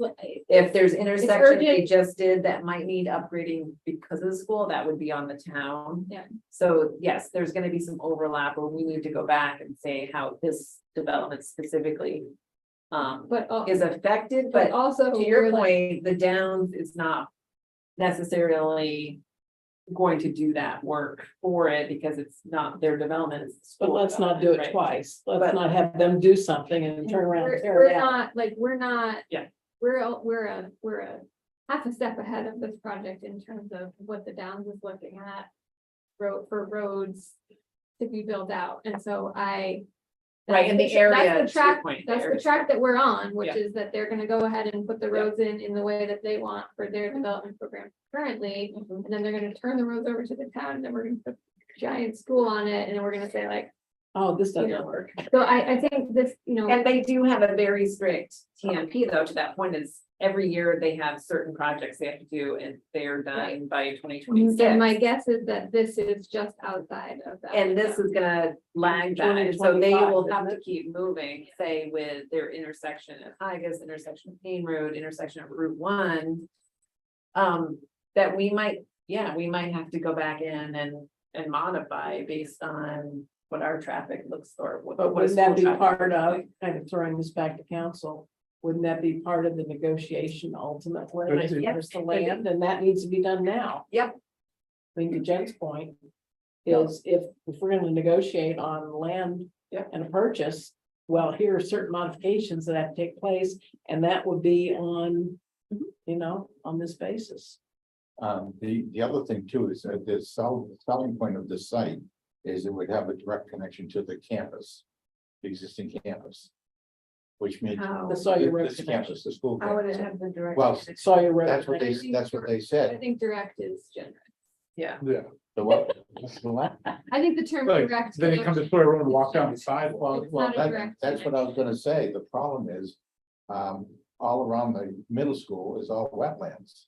if there's intersections they urgent. just did that might need upgrading because of the school, that would be on the town. Yeah. So yes, there's gonna be some overlap where we need to go back and say how this development specifically But, is affected, but but also. to your we're like- point, the downs is not necessarily going to do that work for it because it's not their development. it's the But school let's not do it development, right? twice. But- Let's not have them do something and turn around and tear We're it down. not, like, we're not. Yeah. We're a half a step ahead of this project in terms of what the Downs is looking at. For roads to be built out, and so Right, that's in the the tra- area, That's to the your track, point, that's there. the track that we're on, which Yeah. is that they're gonna go ahead and put the Yeah. roads in the way that they want for their development program currently. And then they're gonna turn the roads over to the town, and then we're gonna put a giant school on it, and then we're gonna say like, Oh, this you doesn't know, work. so I think this, you know. And they do have a very strict TMP though, to that point is every year they have certain projects they have to do and they're done by 2026. And my guess is that this is just outside of that. And this is gonna lag that, and so they 2025, will have isn't to keep moving, say with their intersection at Higas, intersection of Payne Road, intersection of Route 1. That we might, we might have to go back in and modify based on what our traffic looks or what. But what a wouldn't that school be traffic part looks of, like. kind of throwing this back to council? Wouldn't that be part of the negotiation ultimately? But it- There's the land and that needs to be done now. Yep. I mean, to Jen's point is if we're gonna negotiate on land Yep. and a purchase, well, here are certain modifications that have to take place and that would be on, on this basis. The other thing too is that the selling point of this site is it would have a direct connection to the campus, the existing campus. Which means How- The Sawyer Road this connection. campus, the school. How would it campus. have the direct? Well, connection? Sawyer Road. That's what they I said. think direct is generous. Yeah. Yeah. The what? The what? I think the term Like, direct. then you come to Sawyer Road and walk down the side, well, It's not a That- direct That's what I was gonna say. The problem is, all around the middle school is all wetlands.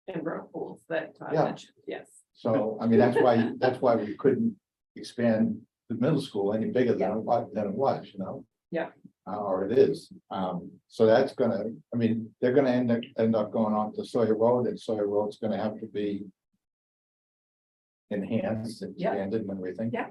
And brook pools that Todd Yeah. mentioned, yes. So, I mean, that's why we couldn't expand the middle school any bigger than it was, you know? Yeah. Or it is, so that's gonna, I mean, they're gonna end up going on to Sawyer Road, and Sawyer Road's gonna have to be enhanced, Yeah. expanded and everything. Yeah.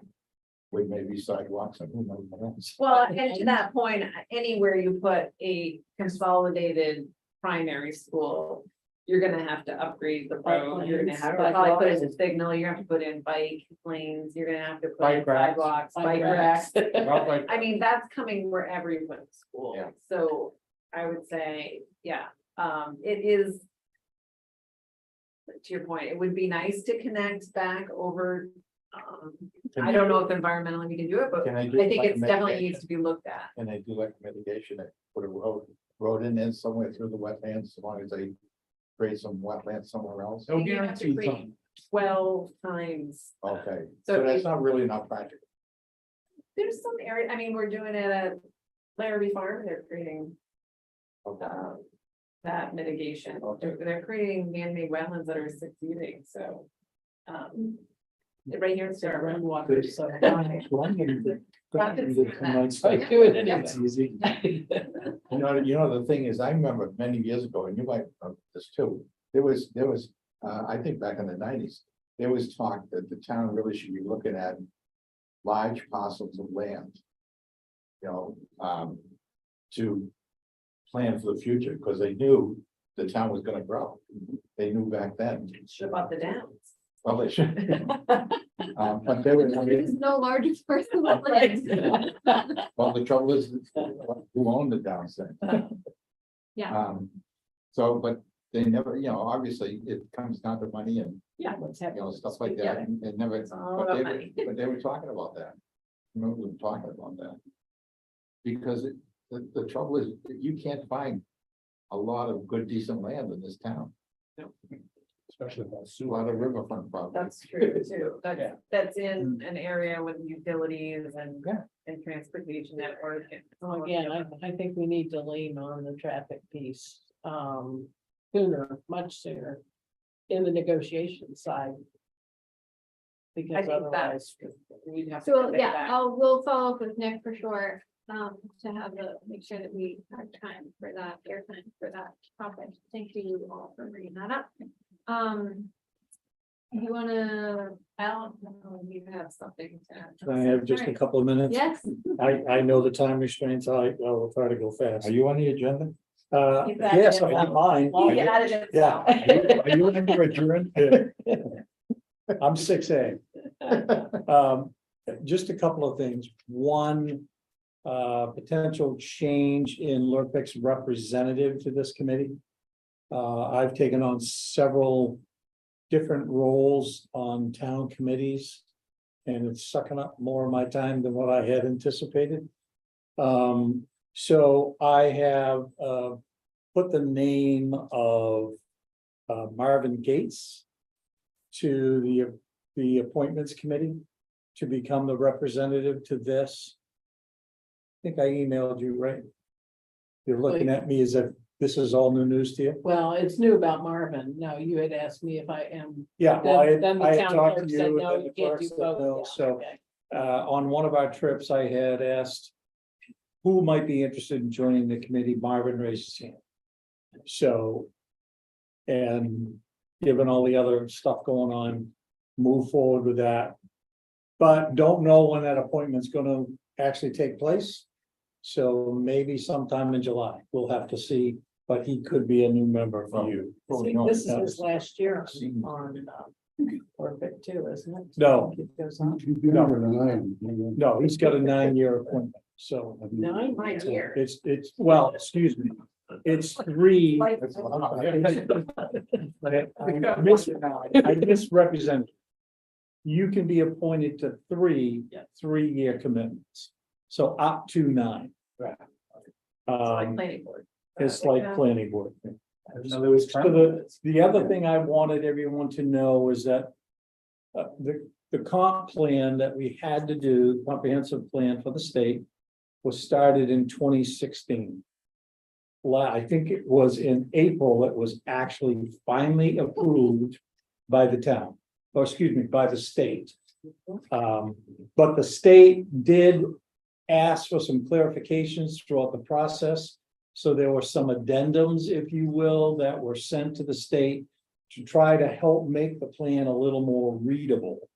With maybe sidewalks and who knows what else. Well, and to that point, anywhere you put a consolidated primary school, you're gonna have to upgrade the road, you're gonna have to probably put in a signal, you're gonna have to put in bike lanes, you're gonna have to put in Bike racks. sidewalks, Bike bike racks. Well, like, I mean, that's coming wherever you put a school, Yeah. so I would say, it is. To your point, it would be nice to connect back over, I don't know if environmentally we can do it, but Can I they do think like it's definitely mitigation? needs to be looked at. Can they do like mitigation and put a road in there somewhere through the wetlands, as long as they create some wetlands somewhere else? no You have to guarantee create something. 12 times. Okay, So so that's not really not practical. there's some area, I mean, we're doing it at Larrabee Farm, they're creating. Okay. That mitigation, they're creating man-made wetlands that are succeeding, so. Right here in Star. Rainwater, so. Profits from that. I do it anyway. It's easy. You know, the thing is, I remember many years ago, and you might know this too, there was, I think back in the 90s. There was talk that the town really should be looking at large parcels of land. You know, to plan for the future, because they knew the town was gonna grow. They knew back then, Should have bought the downs. well, they should. But they were, I There is mean, no larger parcel of land. well, the trouble is, who owned the downside? Yeah. So, but they never, obviously, it comes down to money and, Yeah, what's happening? stuff like that, and they never, It's all but about they money. but they were talking about that. Remember them talking about that? Because the trouble is, you can't find a lot of good decent land in this town, Especially about a sewer. lot of riverfront property. That's true too, Yeah. that's in an area with utilities and. Yeah. And transportation network. and- Well, again, I think we need to lean on the traffic piece, sooner, much sooner. In the negotiation side. because I think otherwise. we'd have to. So, commit yeah, that. we'll follow up with Nick for sure, to have make sure that we have time for that, airtime for that topic. Thank you all for bringing that up. You wanna, Al, you have something to add? Can I have just a Alright. couple of minutes? Yes, I know the time restraints, I will try to go fast. Are you on the agenda? He's added Yes, it. I don't mind. He added it Yeah. himself. Are you under adjourned? I'm 6A. Just a couple of things. One, potential change in Lurpic's representative to this committee. I've taken on several different roles on town committees. And it's sucking up more of my time than what I had anticipated. So I have, put the name of, Marvin Gates to the appointments committee to become the representative to this. I think I emailed you, right? You're looking at me as if this is all new news to you. Well, it's new about Marvin. No, you had asked me if I am. Yeah, well, Then the I had town talked to clerk you. said, and no, then you the can't clerk do said both. no. Yeah, So okay. on one of our trips, I had asked who might be interested in joining the committee. Marvin raised his hand. So, and given all the other stuff going on, move forward with that. But don't know when that appointment's gonna actually take place. So maybe sometime in July, we'll have to see, but he could be a new member for you. See, this is his last year on, Perfect too, isn't it? No. It goes on. You'd be younger than I am. No, he's got a 9-year appointment, so. 9 years. It's, well, excuse me, it's 3. That's what I'm saying. I misrepresented. You can be appointed to 3 3-year commitments, so up to 9. Like Um, planning board. it's like planning board. I didn't know there was So time. the other thing I wanted everyone to know is that the comp plan that we had to do, comprehensive plan for the state, was started in 2016. I think it was in April, it was actually finally approved by the town, or excuse me, by the state. But the state did ask for some clarifications throughout the process. So there were some addendums, if you will, that were sent to the state to try to help make the plan a little more readable.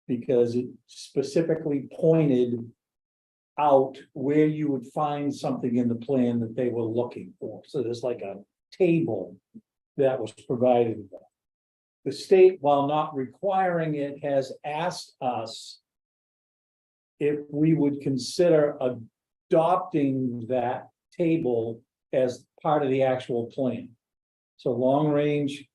Because it specifically pointed out where you would find something in the plan that they were looking for. So there's like a table that was provided. The state, while not requiring it, has asked us if we would consider adopting that table as part of the actual plan. So long range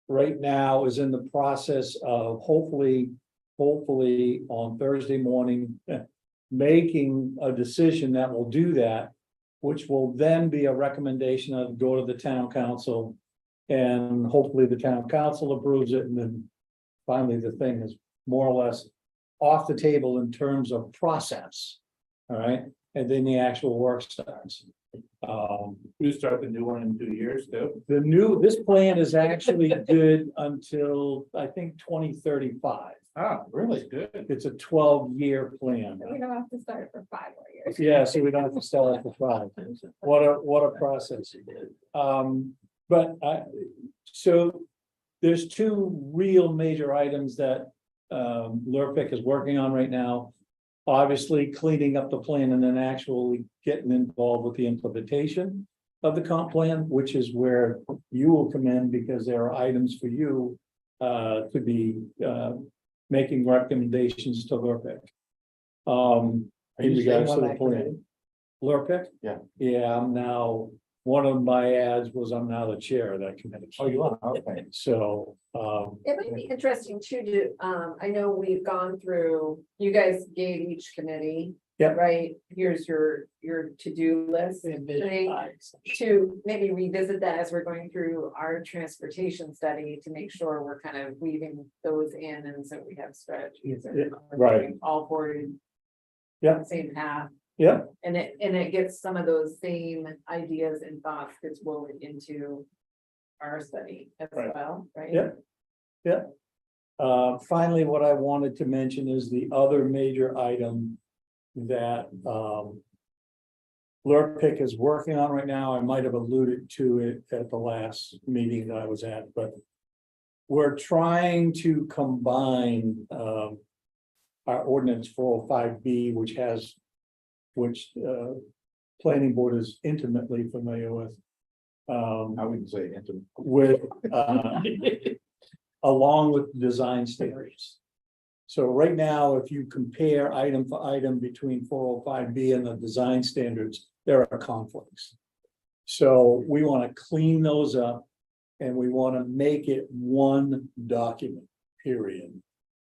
right now is in the process of hopefully on Thursday morning, making a decision that will do that, which will then be a recommendation of go to the town council. And hopefully the town council approves it, and then finally the thing is more or less off the table in terms of process. All right, and then the actual work starts. You start the new one in 2 years too. This plan is actually good until, I think, 2035. Ah, really good. It's a 12-year plan. we don't have to start for 5 more years. Yeah, so we don't have to start at the 5. What a process. So there's 2 real major items that Lurpic is working on right now. Obviously cleaning up the plan and then actually getting involved with the implementation of the comp plan, which is where you will come in, because there are items for you to be making recommendations to Lurpic. In regards to the plan. Lurpic? Yeah. Yeah, I'm now, one of my ads was I'm now the chair of that committee. Oh, you are, okay. So, It might be interesting too, I know we've gone through, you guys gave each committee. Yep. Right, here's your to-do list. To maybe revisit that as we're going through our transportation study to make sure we're kind of weaving those in, and so we have strategies. and Yeah, right. All forward. Yeah. Same path. Yeah. And it gets some of those same ideas and thoughts gets woven into our study as Right. well, right? Yeah. Finally, what I wanted to mention is the other major item that, LRPC is working on right now. I might have alluded to it at the last meeting that I was at, but we're trying to combine, our ordinance 405B, which planning board is intimately familiar with. I wouldn't say intimate. With, along with design standards. So right now, if you compare item for item between 405B and the design standards, there are conflicts. So we want to clean those up and we want to make it one document, period.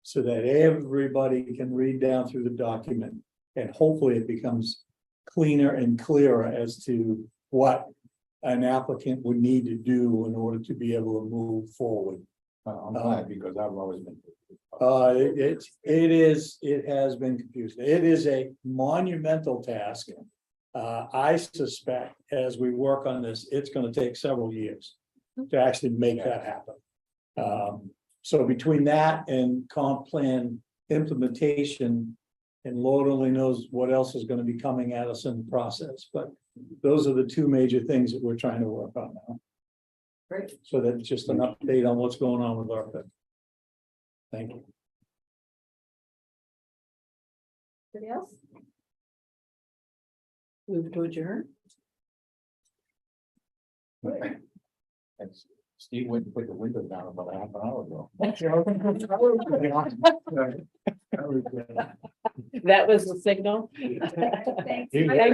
So that everybody can read down through the document and hopefully it becomes cleaner and clearer as to what an applicant would need to do in order to be able to move forward. I'm glad because I've always been. It has been confusing. It is a monumental task. I suspect as we work on this, it's gonna take several years to actually make that happen. So between that and comp plan implementation, and Lord only knows what else is gonna be coming at us in the process, but those are the two major things that we're trying to work on now. Great. So that's just an update on what's going on with ARPA. Thank you. Anybody else? Move to adjourn. Thanks. Steve went and put the window down about a half an hour ago. That was the signal. Thanks. You- Bye,